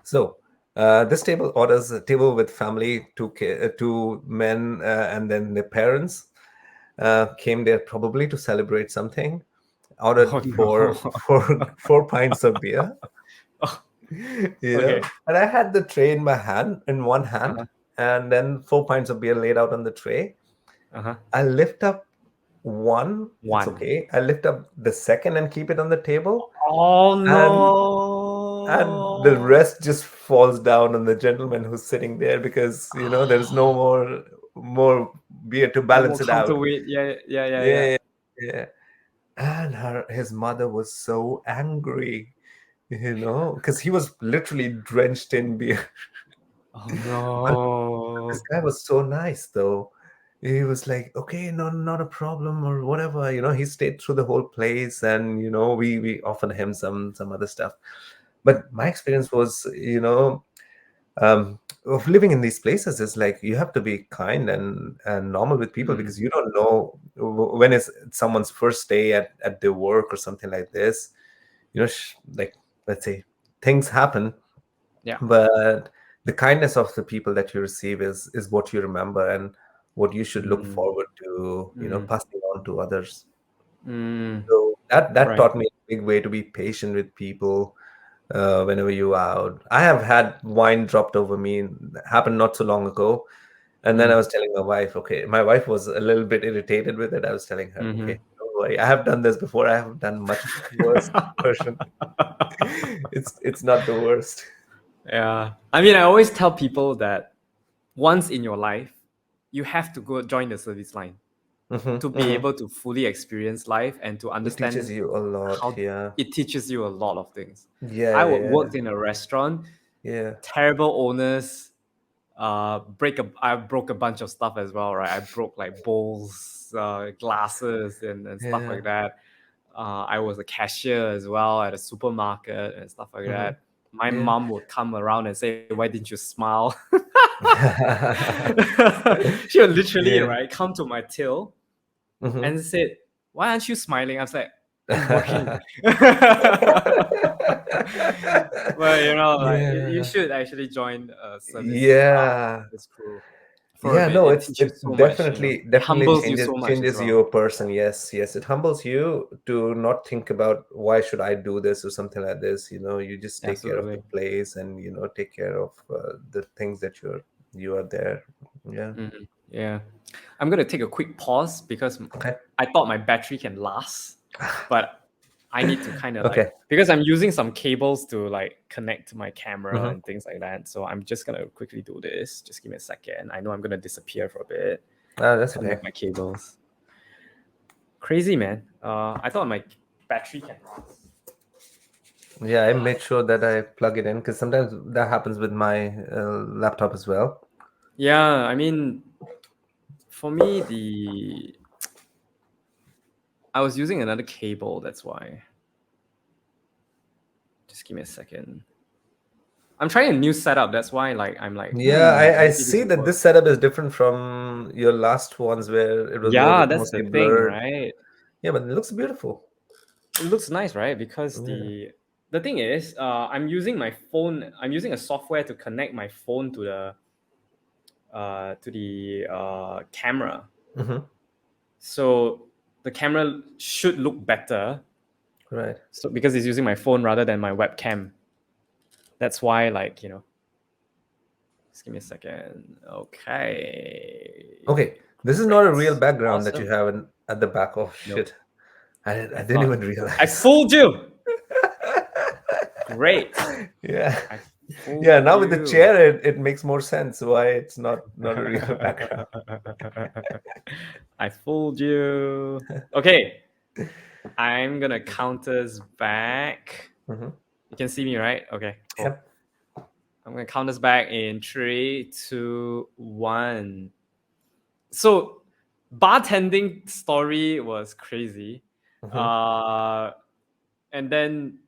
So this table orders a table with family, two men, and then their parents came there probably to celebrate something. Ordered oh no. four pints of beer, Oh, you know, okay. and I had the tray in one hand, Uh-huh. and then 4 pints of beer laid out on the tray. Uh-huh. I lift up one, it's One. okay. I lift up the second and keep it on the table, Oh and the no. rest just falls down on the gentleman who's sitting there because there's no more beer to No more balance it out. counterweight. Yeah, yeah, yeah, yeah. Yeah, yeah. And his mother was so angry, because he was literally drenched in beer. Oh But this no. guy was so nice, though. He was like, okay, no, not a problem or whatever. He stayed through the whole place, and we offered him some other stuff. But my experience was, of living in these places is like you have to be kind and normal with people Mm. because you don't know when it's someone's first day at their work or something like this. Like, let's say things happen, Yeah. but the kindness of the people that you receive is what you remember and what you should look Mm. forward to Mm. passing on to others. Mm. So that Right. taught me a big way to be patient with people whenever you're out. I have had wine dropped over me. It happened not so long ago. And then I Mm. was telling my wife, okay, my wife was a little bit irritated with it. I was telling her, Mm-hmm. okay, don't worry. I have done this before. I have done much worse version. It's not the worst. Yeah. I mean, I always tell people that once in your life, you have to go join the service line Hmm, to be hmm. able to fully experience life and to It teaches understand you a lot. how Yeah. it teaches you a lot of things. Yeah, I yeah, worked in a restaurant, yeah. terrible owners, I broke a bunch of stuff as well, right? I broke like bowls, glasses, and stuff Yeah. like that. I was a cashier as well at a supermarket and stuff like Hmm. that. My Yeah. mom would come around and say, "Why didn't you smile?" Yeah. She would literally, Yeah. right, come to my till Hmm. and said, "Why aren't you smiling?" I was like, "I'm working." But like you Yeah. should actually join service Yeah. this crew for a Yeah, bit. no, It it's teaches it so much, definitely it definitely humbles you changes so much as changes well. you a person. Yes, yes. It humbles you to not think about why should I do this or something like this. You just take care of the Absolutely. place and take care of the things that you are there. Yeah. Mhm. Yeah. I'm gonna take a quick pause because Okay. I thought my battery can last, but I need to kind of like Okay. because I'm using some cables to like connect to my camera Hmm. and things like that. So I'm just gonna quickly do this. Just give me a second. I know I'm gonna disappear for a bit. That's okay. Connect my cables. Crazy man. I thought my battery can last. Yeah, I made sure that I plug it in because sometimes that happens with my laptop as well. Yeah, I mean, for me, the I was using another cable. That's why. Just give me a second. I'm trying a new setup. That's why, like, I'm like, Yeah, I maybe this see will that work. this setup is different from your last ones where it was a little Yeah, bit that's the mostly thing, blurred. right? Yeah, but it looks beautiful. It looks nice, right? Because Yeah. the thing is, I'm using my phone. I'm using a software to connect my phone to the camera. Mm-hmm. So the camera should look better. Right. So because it's using my phone rather than my webcam. That's why, like, just give me a second. Okay. Okay. This is not a Great. real background that you Awesome. have at the back. Oh Nope. shit! I It's didn't not. even I realize. fooled you. Great. Yeah. I Yeah. fooled Now with the you. chair, it makes more sense why it's not a real background. I fooled you. Okay. I'm gonna count us back. Mm-hmm. You can see me, right? Okay, cool. Yep. I'm gonna count us back in 3, 2, 1. So bartending story was crazy. Mm-hmm. Uh and then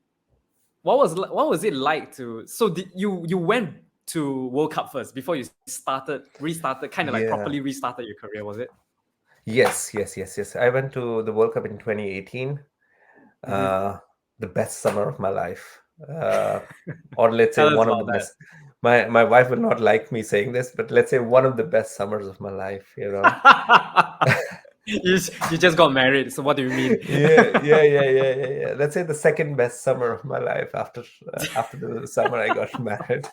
what was it like to, so did you went to World Cup first before you restarted, kind of like properly Yeah. restarted your career, was it? Yes. Yes. Yes. Yes. I went to the World Cup in 2018. Mm-hmm. uh, the best summer of my life, or let's say Tell us one of the about best. My wife will not like me saying this, but let's say one of the best summers of my life. that. You just got married, so what do you mean? Yeah. Let's say the second best summer of my life after the summer I got married.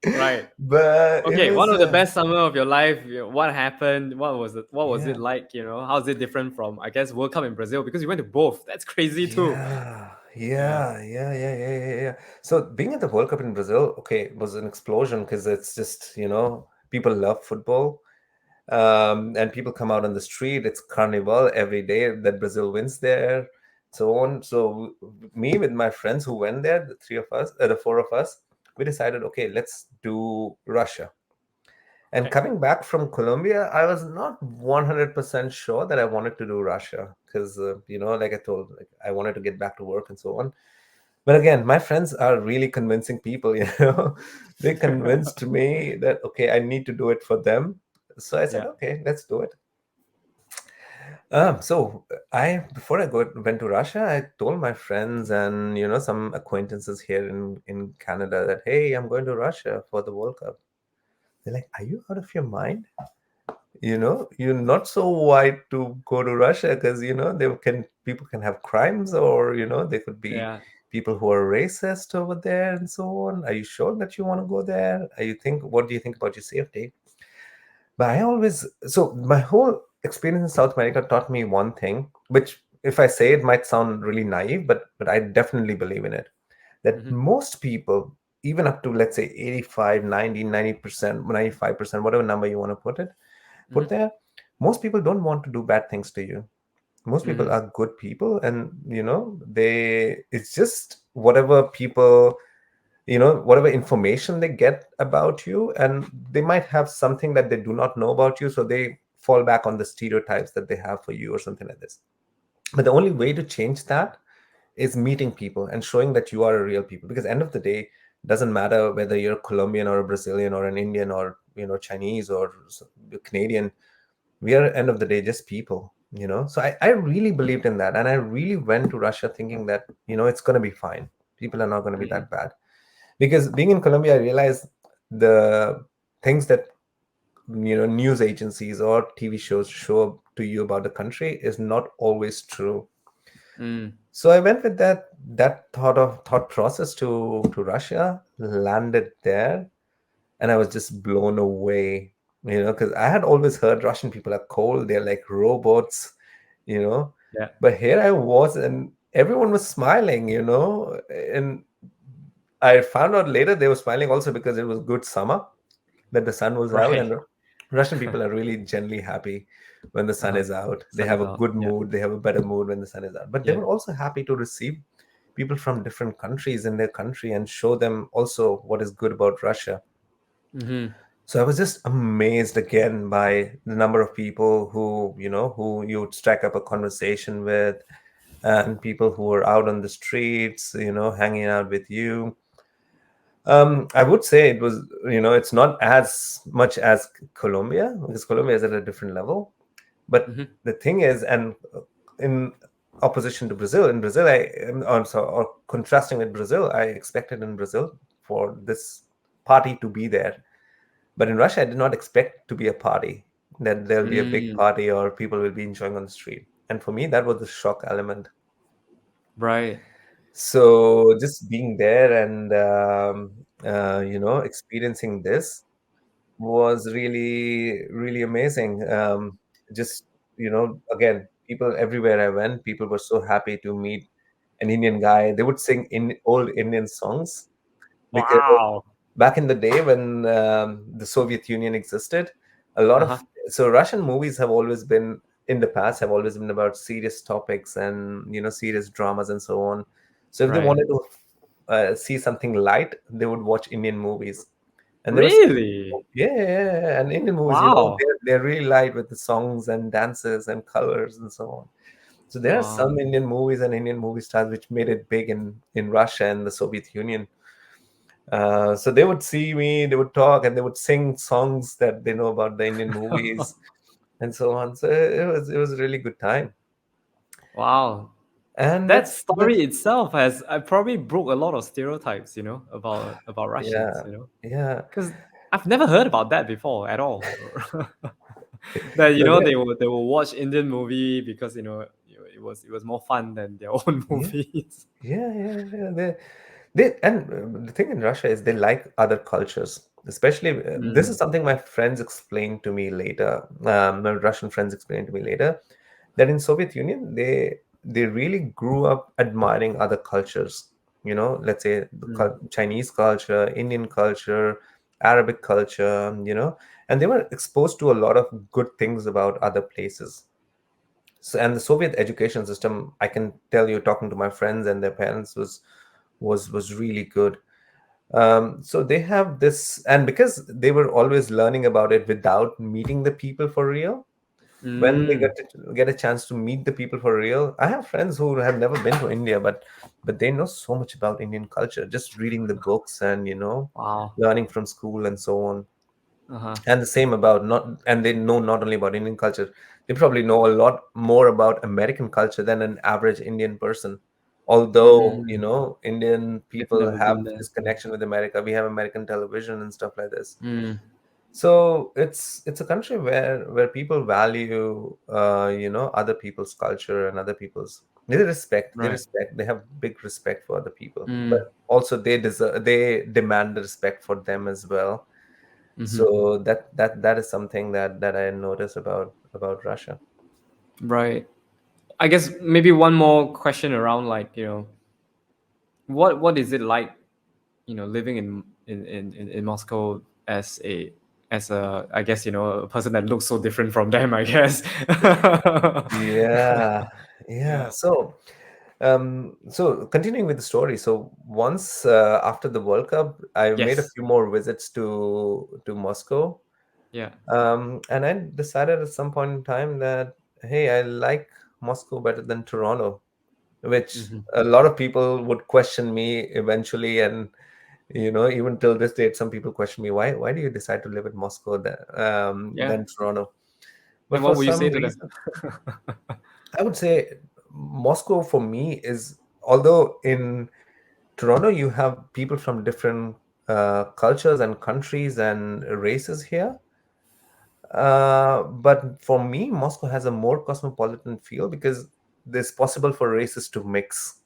Right. But it Okay, one was of the best summer of your life. What happened? What was it yeah. like? How's it different from, I guess, World Cup in Brazil? Because you went to both. That's crazy too. Yeah. Yeah. So being at the World Cup in Brazil, okay, was an explosion because it's just, people love football. And people come out on the street. It's carnival every day that Brazil wins there, so on. So me with my friends who went there, the three of us, the four of us, we decided, okay, let's do Russia. And Okay. coming back from Colombia, I was not 100% sure that I wanted to do Russia because, like I told, like, I wanted to get back to work and so on. But again, my friends are really convincing people, They convinced me that, okay, I need to do it for them. So I said, Yeah. okay, let's do it. So I before went to Russia, I told my friends and some acquaintances here in Canada that, hey, I'm going to Russia for the World Cup. They're like, are you out of your mind? You're not so white to go to Russia because they can people can have crimes, or they could be Yeah. people who are racist over there and so on. Are you sure that you want to go there? What do you think about your safety? But I always, so my whole experience in South America taught me one thing, which if I say it might sound really naive, but I definitely believe in it. That Mm-hmm. most people, even up to let's say 85, 90%, 95%, whatever number you want to put Mm-hmm. there, most people don't want to do bad things to you. Most people Mm-hmm. are good people, and it's just whatever people, whatever information they get about you, and they might have something that they do not know about you, so they fall back on the stereotypes that they have for you or something like this. But the only way to change that is meeting people and showing that you are a real people, because end of the day, doesn't matter whether you're a Colombian or a Brazilian or an Indian or Chinese or Canadian. We are, end of the day, just people. So I really believed in that, and I really went to Russia thinking that it's going to be fine. People are not going to be Mm-hmm. that bad, because being in Colombia, I realized the things that news agencies or TV shows show to you about the country is not always true. Mm. So I went with that thought process to Russia, landed there, and I was just blown away. Because I had always heard Russian people are cold, they're like robots, you know. Yeah. But here I was, and everyone was smiling, and I found out later they were smiling also because it was good summer, that the sun was out, Right. and Russian people are really generally happy when the sun Uh-huh. is out. They Sun have is a out. good Yeah. mood, they have a better mood when the sun is out. But they Yeah. were also happy to receive people from different countries in their country and show them also what is good about Russia. Mm-hmm. So I was just amazed again by the number of people who you would strike up a conversation with, and people who were out on the streets, hanging out with you. I would say it was, it's not as much as Colombia, because Colombia is at a different level. But Mm-hmm. the thing is, and in opposition to Brazil. In Brazil, or contrasting with Brazil, I expected in Brazil for this party to be there. But in Russia, I did not expect to be a party, that there'll be a big Mm, party or people will be enjoying on the street. And for me, that was the shock element. right. So just being there and, experiencing this was really, really amazing. Just, again, people everywhere I went, people were so happy to meet an Indian guy. They would sing in old Indian songs because Wow. back in the day when the Soviet Union existed, a lot of Uh-huh. so Russian movies have always been in the past have always been about serious topics and serious dramas and so on. So if they Right. wanted to see something light, they would watch Indian movies, and there was Really? and Indian movies, Wow. they're really light with the songs and dances and colors and so on. So there are Wow. some Indian movies and Indian movie stars which made it big in Russia and the Soviet Union. So they would see me, they would talk, and they would sing songs that they know about the Indian movies and so on. So it was a really good time, Wow. and That that's story itself has I probably broke a lot of stereotypes, about Russians, yeah, yeah. because I've never heard about that before at all. That No, there, they will watch Indian movie because it was more fun than their own yeah, movies. yeah. The thing in Russia is they like other cultures. Especially, this is Mm, something my friends explained to me later. My Russian friends explained to me later that in Soviet Union they really grew up admiring other cultures. Let's say the mm, Chinese culture, Indian culture, Arabic culture. And they were exposed to a lot of good things about other places. So, and the Soviet education system, I can tell you, talking to my friends and their parents, was really good. So they have this, and because they were always learning about it without meeting the people for real, when they mm. get a chance to meet the people for real, I have friends who have never been to India, but they know so much about Indian culture, just reading the books and Wow. learning from school and so on. Uh-huh. And the same about not and they know not only about Indian culture, they probably know a lot more about American culture than an average Indian person. Although Mm. Indian They've people never have been there. this connection with America, we have American television and stuff like this. Mm. So it's a country where people value other people's culture and other people's Right. they have big respect for other people, but Mm. also they demand the respect for them as well. Mm-hmm. So that is something that I notice about Russia. Right. I guess maybe one more question around, like, what is it like, living in Moscow as a I guess, a person that looks so different from them, I guess. Yeah, yeah. Yeah. So continuing with the story. So once after the World Cup, I made a Yes. few more visits to Moscow, Yeah. and I decided at some point in time that hey, I like Moscow better than Toronto, which Hmm. a lot of people would question me eventually, and even till this date, some people question me why do you decide to live in Moscow Yeah. than Toronto? But And for what would you some say to them? reason, I would say Moscow for me is, although in Toronto you have people from different cultures and countries and races here, but for me, Moscow has a more cosmopolitan feel because it's possible for races to mix.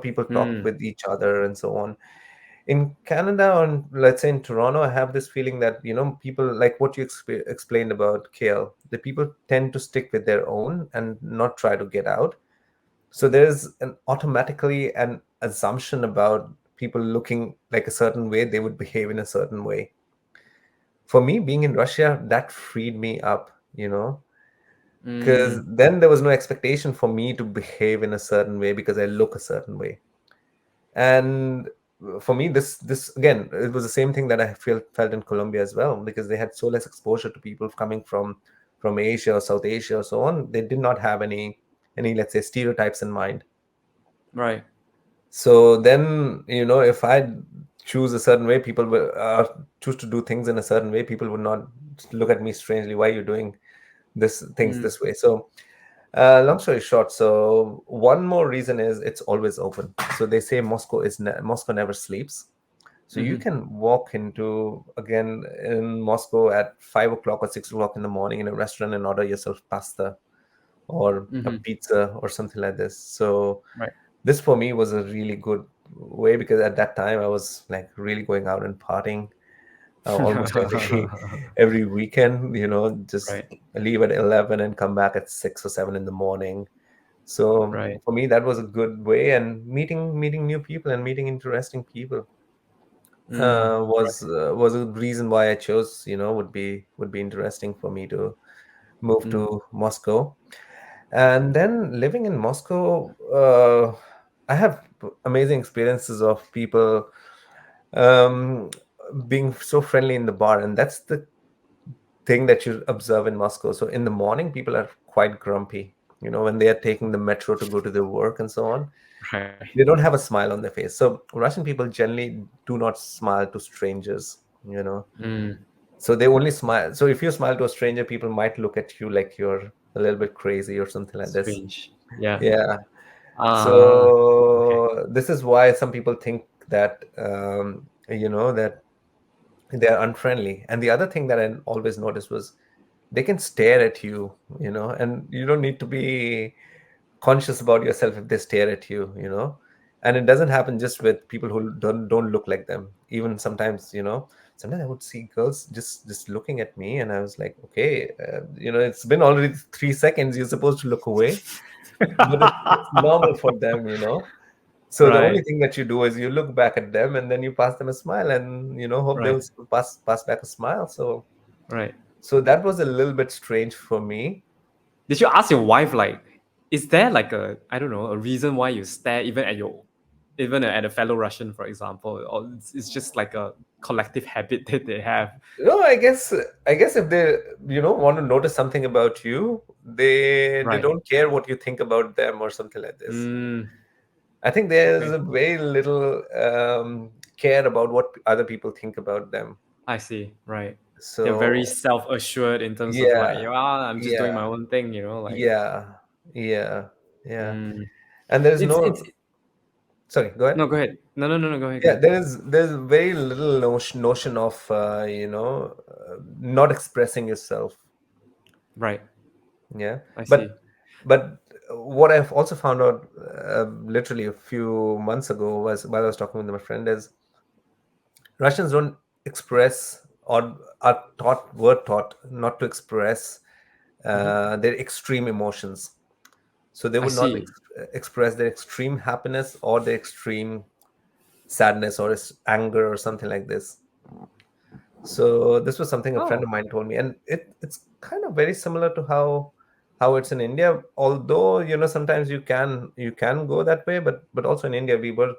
People talk Mm, with each other and so on. In Canada, or let's say in Toronto, I have this feeling that people like what you explained about KL. The people tend to stick with their own and not try to get out. So there's an automatically an assumption about people looking like a certain way, they would behave in a certain way. For me, being in Russia, that freed me up, because mm, then there was no expectation for me to behave in a certain way because I look a certain way. And for me, this again, it was the same thing that I felt in Colombia as well, because they had so less exposure to people coming from Asia or South Asia or so on. They did not have any, let's say, stereotypes in mind. right. So then, if I choose a certain way, people will choose to do things in a certain way. People would not look at me strangely. Why are you doing this things Mm, this way? So Long story short, so one more reason is it's always open. So they say Moscow never sleeps. So you Mm-hmm. can walk into, again, in Moscow at 5 o'clock or 6 o'clock in the morning in a restaurant and order yourself pasta or a Mm-hmm. pizza or something like this. So Right. this for me was a really good way, because at that time I was like really going out and partying almost every every weekend. Just Right. leave at 11 and come back at 6 or 7 in the morning. So Right. for me, that was a good way, and meeting new people and meeting interesting people Mm. was a reason why I chose. Would be interesting for me to move Mm. to Moscow. And then living in Moscow, I have amazing experiences of people um, being so friendly in the bar, and that's the thing that you observe in Moscow. So in the morning, people are quite grumpy. When they are taking the metro to go to their work and so on, Right. they don't have a smile on their face. So Russian people generally do not smile to strangers. You know, Mm. so they only smile. So if you smile to a stranger, people might look at you like you're a little bit crazy or something like this. Strange. Yeah. Yeah. Ah. Okay. So this is why some people think that that they are unfriendly. And the other thing that I always noticed was they can stare at you, and you don't need to be conscious about yourself if they stare at you. And it doesn't happen just with people who don't look like them. Even sometimes I would see girls just looking at me, and I was like, okay, it's been already 3 seconds. You're supposed to look away, but it's normal for them. So the only Right. thing that you do is you look back at them, and then you pass them a smile, and hope they Right. will pass back a smile. Right. So that was a little bit strange for me. Did you ask your wife, like, is there like a, I don't know, a reason why you stare even at your, even at a fellow Russian, for example, or it's just like a collective habit that they have? No, I guess if they want to notice something about you, they Right. don't care what you think about them or something like this. Mm, I think there's okay. a very little care about what other people think about them. I see. Right. They're very So self-assured in terms of like, yeah, yeah, I'm just doing yeah, my own thing, like. yeah, yeah, yeah. Mm. And there's It's no, sorry, go ahead. no, go ahead. No, go ahead, go Yeah, ahead. there's very little notion of not expressing yourself. Right. Yeah, I see. but what I've also found out literally a few months ago, was while I was talking with my friend, is Russians don't express, or were taught not to express Mhm. their extreme emotions. So they I would not see. express their extreme happiness or their extreme sadness or anger or something like this. So this was something a friend Oh. of mine told me, and it's kind of very similar to how it's in India. Although sometimes you can go that way, but also in India we were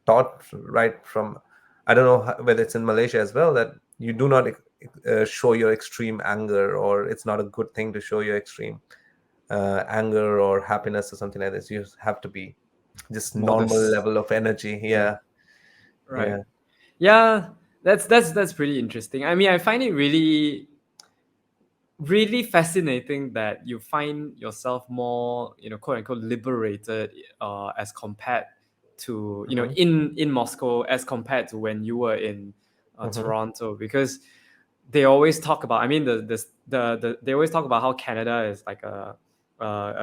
taught right from, I don't know whether it's in Malaysia as well, that you do not show your extreme anger, or it's not a good thing to show your extreme anger or happiness or something like this. You have to be just normal Modest. level of energy. Yeah. Yeah, Right. yeah. Yeah. That's pretty interesting. I mean, I find it really fascinating that you find yourself more, quote unquote, liberated, as compared to, Hmm. in Moscow, as compared to when you were in Hmm. Toronto, because they always talk about, I mean, they always talk about how Canada is like a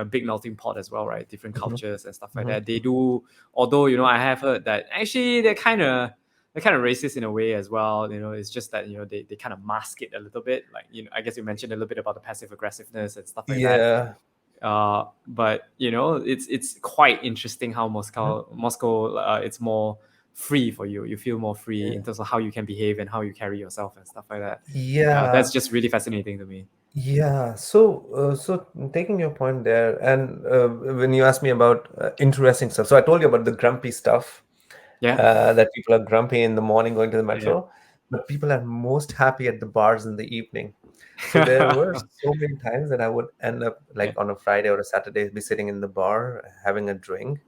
big melting pot as well, right? Different Hmm. cultures and stuff like Hmm. that. They do, although, I have heard that actually they're kind of racist in a way as well. It's just that they kind of mask it a little bit. Like, I guess you mentioned a little bit about the passive aggressiveness and stuff like that. Yeah. But it's quite interesting how Mhm. Moscow, it's more free for you. You feel more free Yeah. in terms of how you can behave and how you carry yourself and stuff like that. Yeah, Yeah. that's just really fascinating to me. Yeah. So taking your point there, and when you asked me about interesting stuff, so I told you about the grumpy stuff, Yeah, that people are grumpy in the morning going to the yeah. metro, but people are most happy at the bars in the evening. So there were so many times that I would end up, Yeah. like on a Friday or a Saturday, be sitting in the bar having a drink,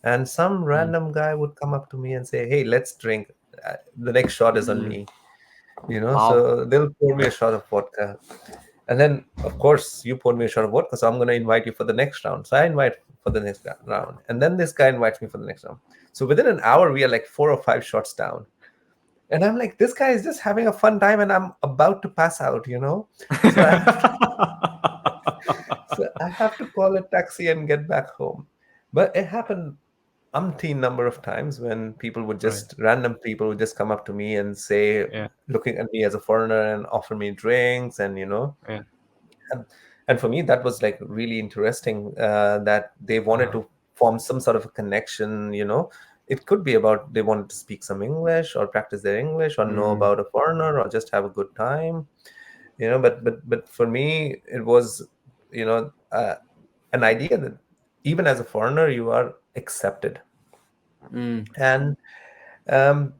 and some Mm, random guy would come up to me and say, "Hey, let's drink. The next shot is on mm. me." Wow. So they'll pour me a shot of vodka, And then, of course, you poured me a shot of vodka, so I'm going to invite you for the next round. So I invite for the next round. And then this guy invites me for the next round. So within an hour, we are like 4 or 5 shots down. And I'm like, this guy is just having a fun time and I'm about to pass out, you know? So I have to, so I have to call a taxi and get back home. But it happened umpteen number of times when Right. random people would just come up to me and say, Yeah. looking at me as a foreigner and offer me drinks and, Yeah. and, and for me that was like really interesting, that they wanted Uh, to form some sort of a connection. It could be about they wanted to speak some English or practice their English or know mm, about a foreigner or just have a good time. But for me it was, an idea that even as a foreigner you are accepted. mm, And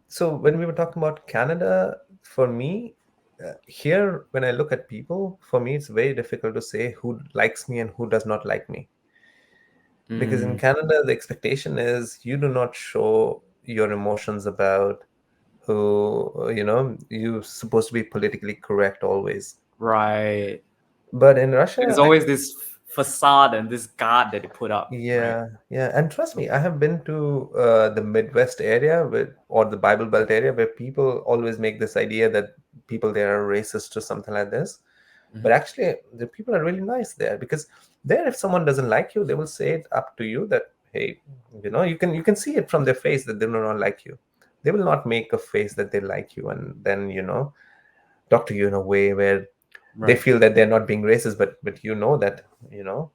so when we were talking about Canada, for me, here, when I look at people, for me, it's very difficult to say who likes me and who does not like me. Because in mm, Canada, the expectation is you do not show your emotions about who, you're supposed to be politically correct always. right. But in There's Russia, always this facade and this guard that they put up, right? yeah, yeah. And trust me, I have been to the Midwest area or the Bible Belt area where people always make this idea that people there are racist or something like this. Hmm. But actually, the people are really nice there, because there, if someone doesn't like you, they will say it up to you that, hey, you can see it from their face that they do not like you. They will not make a face that they like you and then talk to you in a way where they Right. feel that they're not being racist, but that you know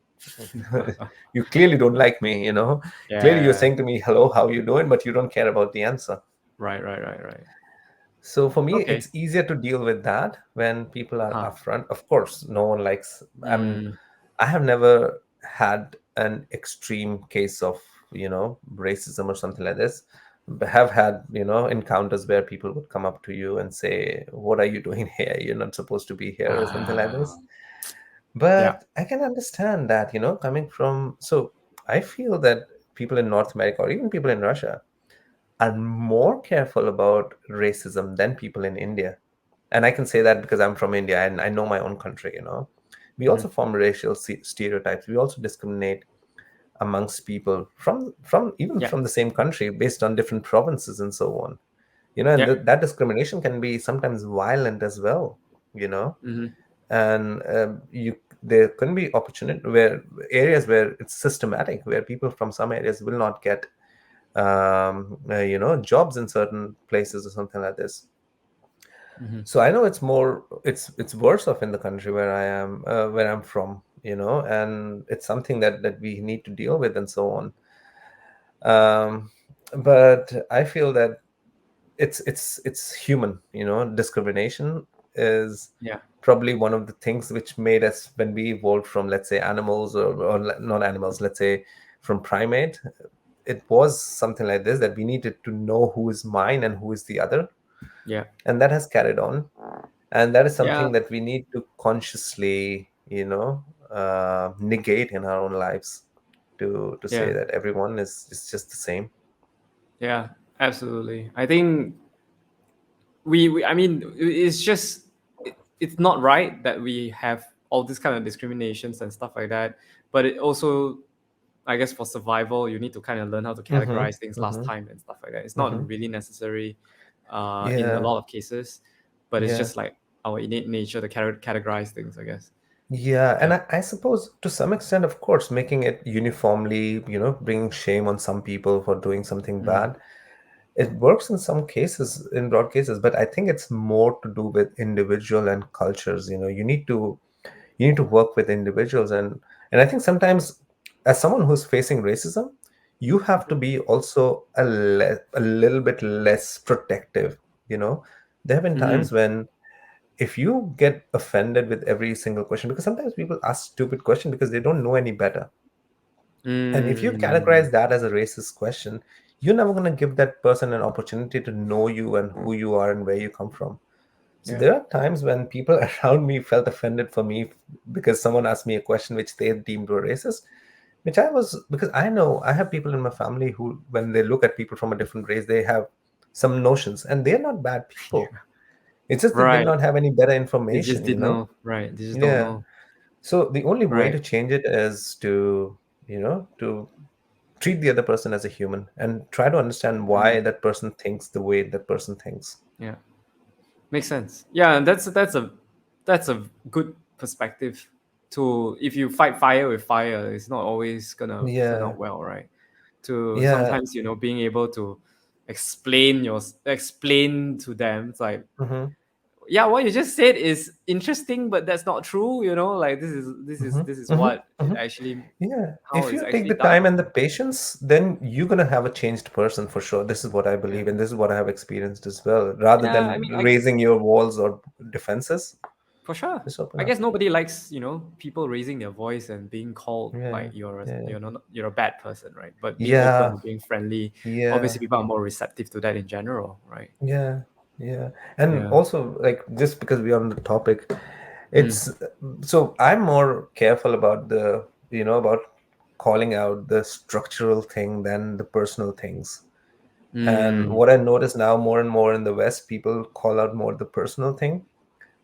you clearly don't like me. Clearly you're Yeah. saying to me, hello, how you doing, but you don't care about the answer. Right. Right. Right. Right. So for me Okay. it's easier to deal with that when people are Huh. upfront. Of course, no one likes, Mm, I have never had an extreme case of racism or something like this, but have had encounters where people would come up to you and say, what are you doing here, you're not supposed to be here, or something like ah, this. yeah. But I can understand that, coming from, so I feel that people in North America or even people in Russia are more careful about racism than people in India. And I can say that because I'm from India and I know my own country. We Hmm. also form racial stereotypes. We also discriminate amongst people from even Yeah. from the same country based on different provinces and so on. And Yeah. that discrimination can be sometimes violent as well. You know, Hmm. and you there can be opportunity where areas where it's systematic, where people from some areas will not get jobs in certain places or something like this. Hmm. So I know it's worse off in the country where I'm from, and it's something that we need to deal with and so on. But I feel that it's human. Discrimination is Yeah. probably one of the things which made us, when we evolved from, let's say, animals, or not animals, let's say from primate. It was something like this, that we needed to know who is mine and who is the other, Yeah. and that has carried on. And that is Yeah. something that we need to consciously negate in our own lives, to say Yeah. that everyone is just the same. Yeah. Absolutely. I think we I mean it's just it's not right that we have all this kind of discriminations and stuff like that, but it also, I guess, for survival you need to kind of learn how to Mm-hmm, categorize things last mm-hmm, time and stuff like that. It's not mm-hmm. really necessary in a Yeah, lot of cases, but it's yeah, just like our innate nature to categorize things, I guess. yeah. And Yeah. I suppose to some extent, of course, making it uniformly, bringing shame on some people for doing something Mm. bad, it works in some cases, in broad cases, but I think it's more to do with individual and cultures. You need to work with individuals, and I think sometimes, as someone who's facing racism, you have to be also a little bit less protective. There have been Mm-hmm. times when, if you get offended with every single question, because sometimes people ask stupid questions because they don't know any better, and if you Mm. categorize that as a racist question, you're never going to give that person an opportunity to know you and who you are and where you come from. So Yeah. there are times when people around me felt offended for me because someone asked me a question which they deemed were racist, which I was, because I know I have people in my family who, when they look at people from a different race, they have some notions, and they're not bad people. It's just they did Right. not have any better They just information, didn't know. Right. They just don't Yeah. know. So the only way Right. to change it is to, to treat the other person as a human and try to understand Mm, why that person thinks the way that person thinks. yeah. Makes sense. Yeah, and that's a good perspective to if you fight fire with fire, it's not always gonna turn Yeah. out well, right? To Yeah. sometimes, being able to explain to them, it's like, Hmm. yeah, what you just said is interesting, but that's not true, like Hmm. this is Hmm. what it Hmm. actually Yeah. how If it's you take actually the done. time and the patience, then you're going to have a changed person for sure. This is what I Yeah. believe, and this is what I have experienced as well. Rather Yeah, I than mean, raising your walls or defenses, for sure. just open I up. guess nobody likes, people raising their voice and being called like Yeah. Yeah. you're a bad person, right? But being open Yeah. and being friendly, Yeah. obviously people are more receptive to that in general, right? Yeah. Yeah. And Yeah. also, like, just because we're on the topic, Mm. it's so I'm more careful about about calling out the structural thing than the personal things. And Mm. what I notice now more and more in the West, people call out more the personal thing,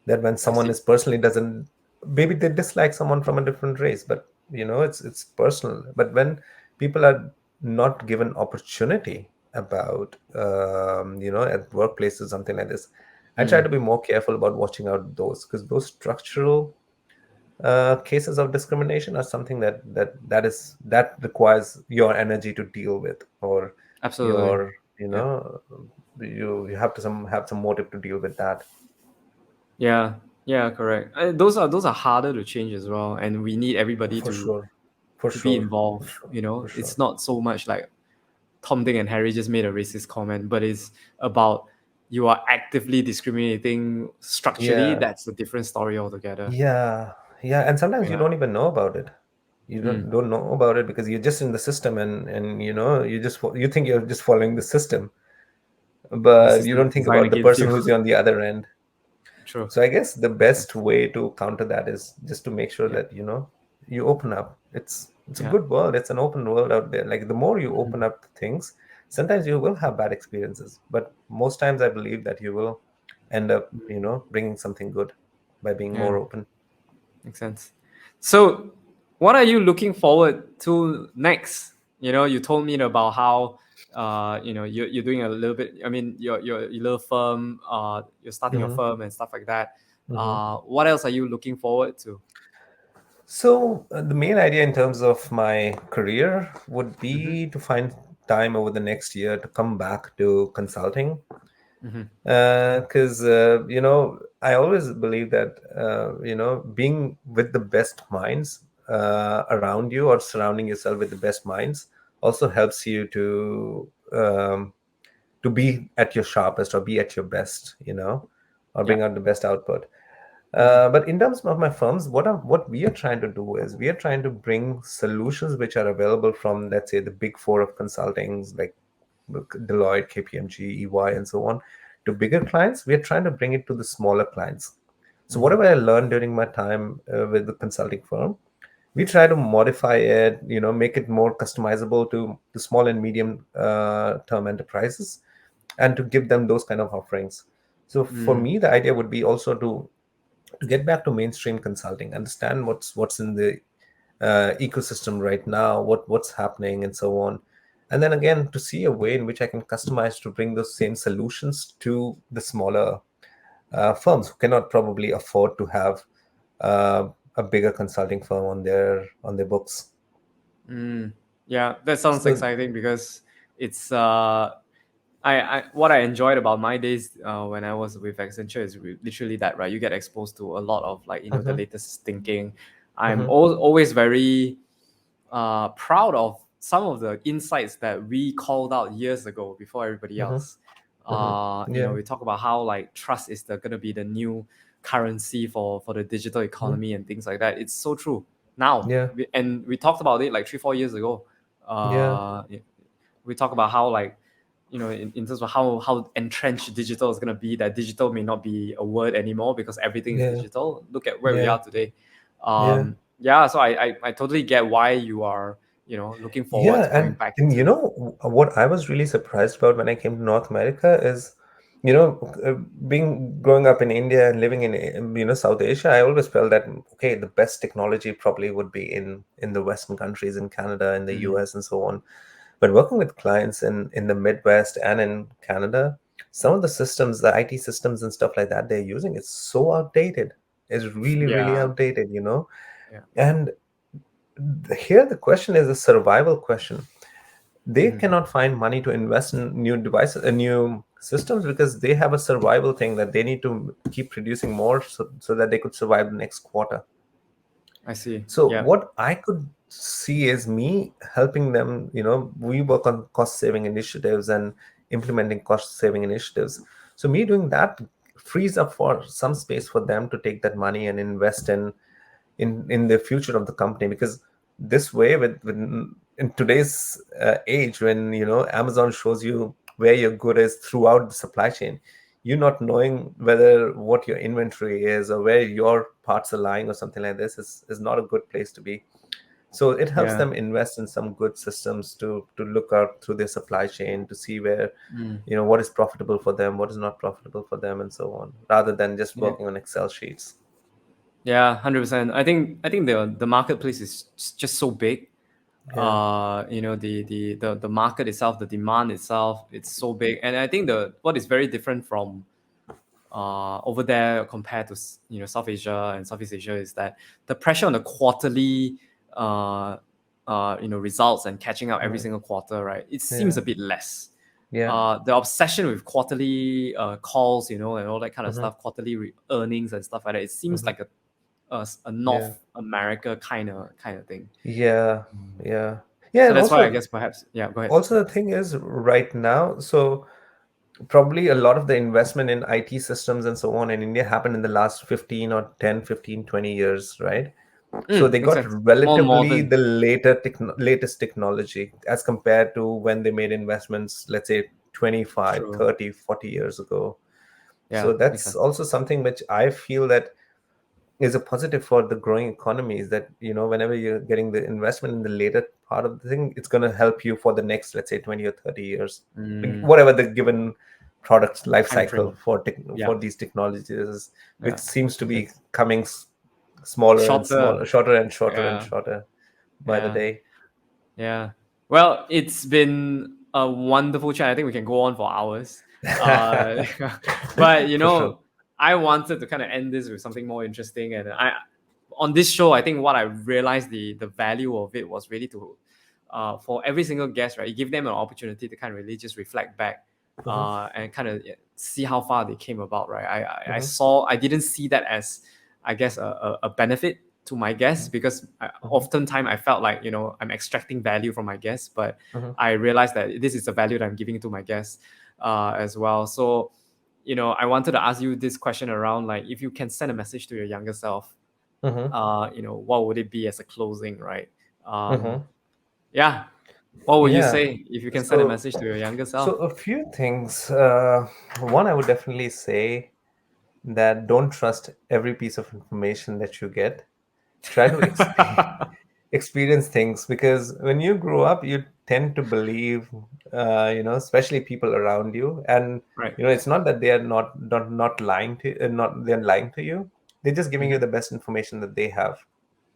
that when I someone see. is personally doesn't, maybe they dislike someone from a different race, but it's personal. But when people are not given opportunity about at workplaces, something like this, I try Mm. to be more careful about watching out those, because those structural cases of discrimination are something that requires your energy to deal with, or Absolutely. your Yeah. you have to have some motive to deal with that. Yeah. Yeah, correct. Those are harder to change as well, and we need everybody For to sure. For be sure. involved. For sure. You know, For sure. it's not so much like Tom, Dick, and Harry just made a racist comment, but it's about you are actively discriminating structurally. Yeah. That's a different story altogether. Yeah. Yeah. And sometimes you Yeah. don't even know about it. You Mm. don't know about it because you're just in the system, and you think you're just following the system, The but you system don't is think designed about the against person you. who's on the other end. True. So I guess the Yeah. best way to counter that is just to make sure Yeah. that you open up. It's a Yeah. good world. It's an open world out there. Like, the more you Mhm. open up to things, sometimes you will have bad experiences, but most times I believe that you will end up bringing something good by being Yeah. more open. Makes sense. So, what are you looking forward to next? You told me about how you're doing a little bit. I mean, your little firm. You're starting your Hmm. firm and stuff like that. Hmm. What else are you looking forward to? So the main idea in terms of my career would Mm-hmm. be to find time over the next year to come back to consulting, Mm-hmm. because I always believe that being with the best minds around you, or surrounding yourself with the best minds, also helps you to be at your sharpest, or be at your best, or Yeah. bring out the best output. Mm-hmm. But in terms of my firms, what we are trying to do is we are trying to bring solutions which are available from, let's say, the big four of consultings, like Deloitte, KPMG, EY, and so on, to bigger clients. We are trying to bring it to the smaller clients. So Mm-hmm. whatever I learned during my time with the consulting firm, we try to modify it, make it more customizable to the small and medium term enterprises, and to give them those kind of offerings. So for Mm. me, the idea would be also to get back to mainstream consulting, understand what's in the ecosystem right now, what's happening, and so on, and then again to see a way in which I can customize to bring those same solutions to the smaller firms who cannot probably afford to have uh, a bigger consulting firm on their books. Mm. Yeah, that sounds So. exciting because it's I what I enjoyed about my days when I was with Accenture is literally that, right? You get exposed to a lot of like the Mhm, latest thinking. I'm mhm, always very proud of some of the insights that we called out years ago before everybody mhm, else. mhm. Yeah. We talk about how like trust is gonna be the new currency for the digital Mhm. economy and things like that. It's so true now, Yeah. and we talked about it like 3-4 years ago. Yeah. We talk about how like in terms of how entrenched digital is going to be, that digital may not be a word anymore because everything is Yeah. digital. Look at where we Yeah. are today. Yeah. Yeah, so I totally get why you are looking forward Yeah. to going And back and into. what I was really surprised about when I came to North America is uh, being growing up in India and living in South Asia, I always felt that okay, the best technology probably would be in the Western countries, in Canada, in the Mm. US, and so on. But working with clients in the Midwest and in Canada, some of the systems, the IT systems and stuff like that they're using, it's so outdated. It's really, really Yeah. outdated, Yeah. And here the question is a survival question. They Mhm. cannot find money to invest in new devices, new systems, because they have a survival thing that they need to keep producing more so that they could survive the next quarter. I see. So Yeah. what I could see is me helping them. We work on cost saving initiatives and implementing cost saving initiatives. So me doing that frees up for some space for them to take that money and invest in the future of the company, because this way with in today's age, when Amazon shows you where your good is throughout the supply chain, you not knowing whether what your inventory is or where your parts are lying or something like this is not a good place to be. So it helps Yeah. them invest in some good systems to look out through their supply chain to see where Mm. what is profitable for them, what is not profitable for them, and so on, rather than just Yeah. working on Excel sheets. Yeah. 100%. I think the marketplace is just so big. Yeah. The market itself, the demand itself, it's so big, and I think the what is very different from over there compared to South Asia and Southeast Asia is that the pressure on the quarterly uh, results and catching up every Right. single quarter, right? It seems Yeah. a bit less. Yeah. The obsession with quarterly calls, and all that kind of Hmm. stuff, quarterly earnings and stuff like that. It seems Hmm. like a Yeah. North America kind of thing. Yeah. Mm. Yeah. Yeah. So And that's why I also, guess perhaps, yeah. Go ahead. also the thing is right now, so probably a lot of the investment in IT systems and so on in India happened in the last 15 or 10, 15, 20 years, right? So they Makes got sense. More relatively modern. the latest technology as compared to when they made investments, let's say 25, True. 30, 40 years ago. Yeah, So makes that's sense. also something which I feel that is a positive for the growing economies, that whenever you're getting the investment in the later part of the thing, it's going to help you for the next, let's say, 20 or 30 years, Mm, whatever the given product's life time frame. cycle for Yeah, for these technologies is, which yeah, seems to makes be sense. coming smaller and Shorter. smaller, shorter and shorter and Yeah, shorter by the yeah, day. yeah. Well, it's been a wonderful chat. I think we can go on for hours. Uh, but For sure. I wanted to kind of end this with something more interesting, and on this show, I think what I realized the value of it was really to for every single guest, right? You give them an opportunity to kind of really just reflect back Hmm. and kind of see how far they came about, right? Hmm. I didn't see that as, I guess, a benefit to my guests, because Hmm. oftentimes I felt like I'm extracting value from my guests, but Hmm. I realized that this is the value that I'm giving to my guests as well. So I wanted to ask you this question around, like, if you can send a message to your younger self, Hmm. what would it be as a closing, right? Hmm. Yeah, what would you Yeah. say if you can send a So, message to your younger so self? a few things. One, I would definitely say that don't trust every piece of information that you get. Try to experience things, because when you grow up, you tend to believe, especially people around you, and Right. it's not that they are not lying to, not they're lying to you. They're just giving you Mm-hmm. the best information that they have.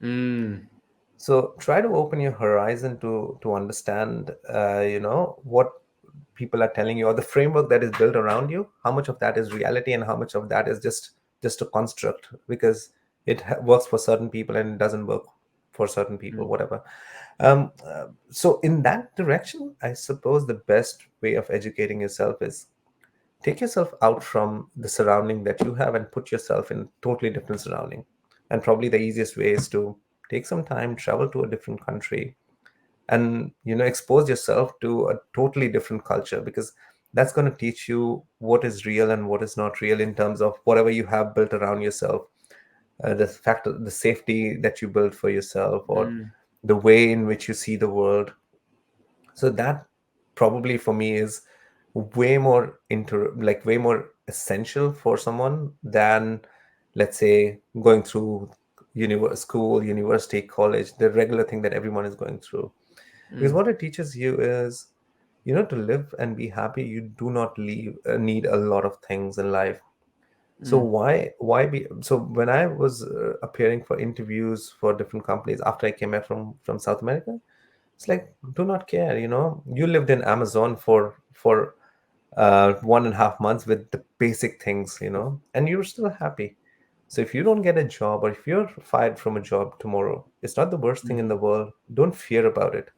Mm, So try to open your horizon to understand, what people are telling you, or the framework that is built around you. How much of that is reality, and how much of that is just a construct, because it works for certain people and it doesn't work for certain people, mm, whatever. So in that direction, I suppose the best way of educating yourself is take yourself out from the surrounding that you have and put yourself in totally different surrounding. And probably the easiest way is to take some time, travel to a different country, and expose yourself to a totally different culture, because that's going to teach you what is real and what is not real, in terms of whatever you have built around yourself, the fact of the safety that you build for yourself, or mm, the way in which you see the world. So that probably for me is way more essential for someone than, let's say, going through school, university, college, the regular thing that everyone is going through. Because mm, what it teaches you is To live and be happy, you do not need a lot of things in life. So Mm, why be so when I was appearing for interviews for different companies after I came back from South America, it's like, do not care. You lived in Amazon for 1.5 months with the basic things, and you're still happy. So if you don't get a job, or if you're fired from a job tomorrow, it's not the worst thing in mm. the world. Don't fear about it,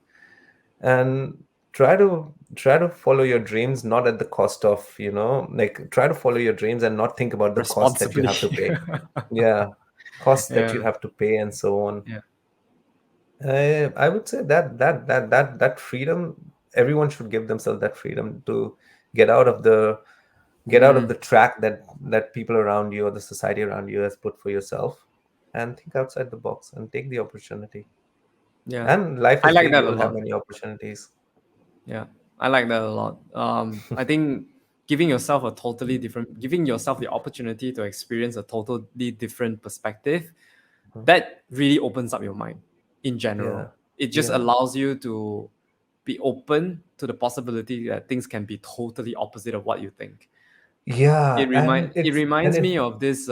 and try to follow your dreams, not at the cost of, like, try to follow your dreams and not think about the cost that you Responsibly. have to pay. Yeah, costs that Yeah, you have to pay and so on. yeah. I would say that freedom, everyone should give themselves that freedom to get out of the get out of Mm, the track that people around you or the society around you has put for yourself, and think outside the box and take the opportunity. yeah. And life I is like big, that you a will have lot. many opportunities. Yeah, I like that a lot. I think giving yourself the opportunity to experience a totally different perspective, Mhm. that really opens up your mind in Yeah, general. It just yeah, allows you to be open to the possibility that things can be totally opposite of what you think. yeah. And It it's and reminds it me of this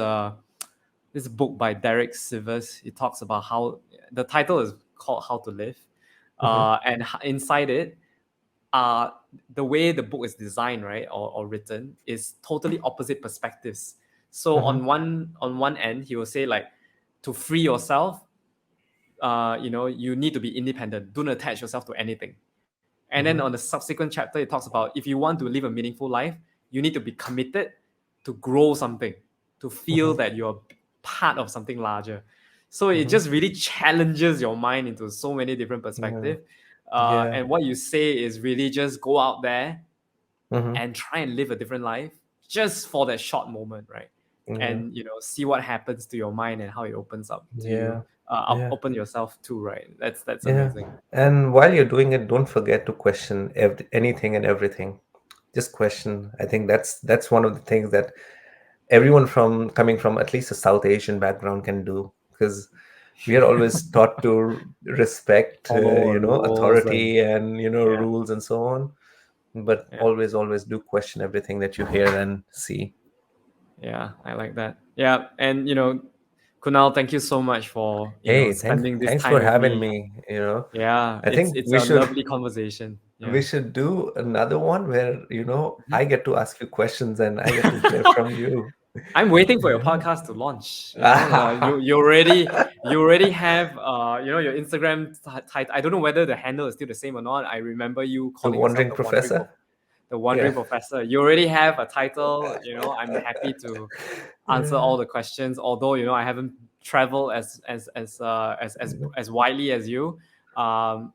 book by Derek Sivers. He talks about how the title is called How to Live, Mhm, inside it, uh, the way the book is designed, right, or written, is totally opposite perspectives. So mhm, on one end, he will say like, to free yourself, you need to be independent. Don't attach yourself to anything. And then on mhm, the subsequent chapter, it talks about if you want to live a meaningful life, you need to be committed to grow something, to feel mhm, that you're part of something larger. So it mhm. just really challenges your mind into so many different Yeah, perspectives. yeah. And what you say is really just go out there Mhm, and try and live a different life just for that short moment, right? yeah, And see what happens to your mind and how it opens up to you, yeah, yeah, open yourself to, right? That's yeah. amazing. And while you're doing it, don't forget to question anything and everything. Just question. I think that's one of the things that everyone from coming from at least a South Asian background can do, because we are always taught to respect, Follow rules and authority and yeah, rules and so on. But yeah, always do question everything that you hear and see. yeah. I like that. Yeah, and Kunal, thank you so much for Hey, spending this thanks time for with having me. me. Yeah, I it's think it's a lovely conversation. Yeah. we should do another one where I Mhm. get to ask you questions and I get to hear from you. I'm waiting for your Yeah. podcast to launch. You already have your Instagram title. I don't know whether the handle is still the same or not. I remember you The calling yourself Wandering Professor. the wandering Yeah. professor. You already have a title. I'm happy to answer Yeah. all the questions. Although I haven't traveled as widely as you, um,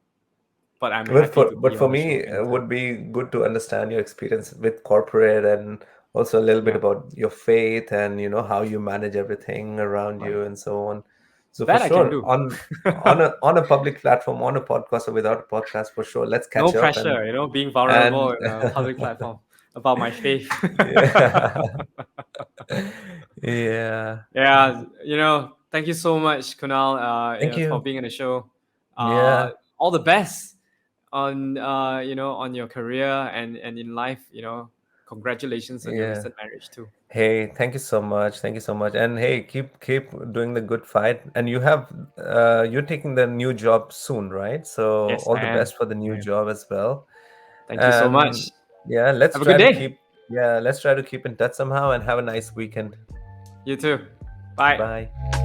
but I'm But happy for to but be on for the show me, again it too. would be good to understand your experience with corporate, and also a little bit Yeah, about your faith and how you manage everything around right. you and so on. So for That I can sure, do. on a public platform, on a podcast or without a podcast, for sure, let's No catch up pressure, being and vulnerable in a public platform about my faith. yeah, yeah. Yeah, thank you so much, Kunal, Thank for you. being on the show. Yeah, All the best on your career and in life. Congratulations on your yeah. recent marriage too. Hey, thank you so much. Thank you so much. And hey, keep doing the good fight. And you're taking the new job soon, right? So Yes, all I the am. best for the new I am. job as well. Thank you so much. And yeah, let's Have a good try to day. keep let's try to keep in touch somehow and have a nice weekend. You too. Bye. Bye.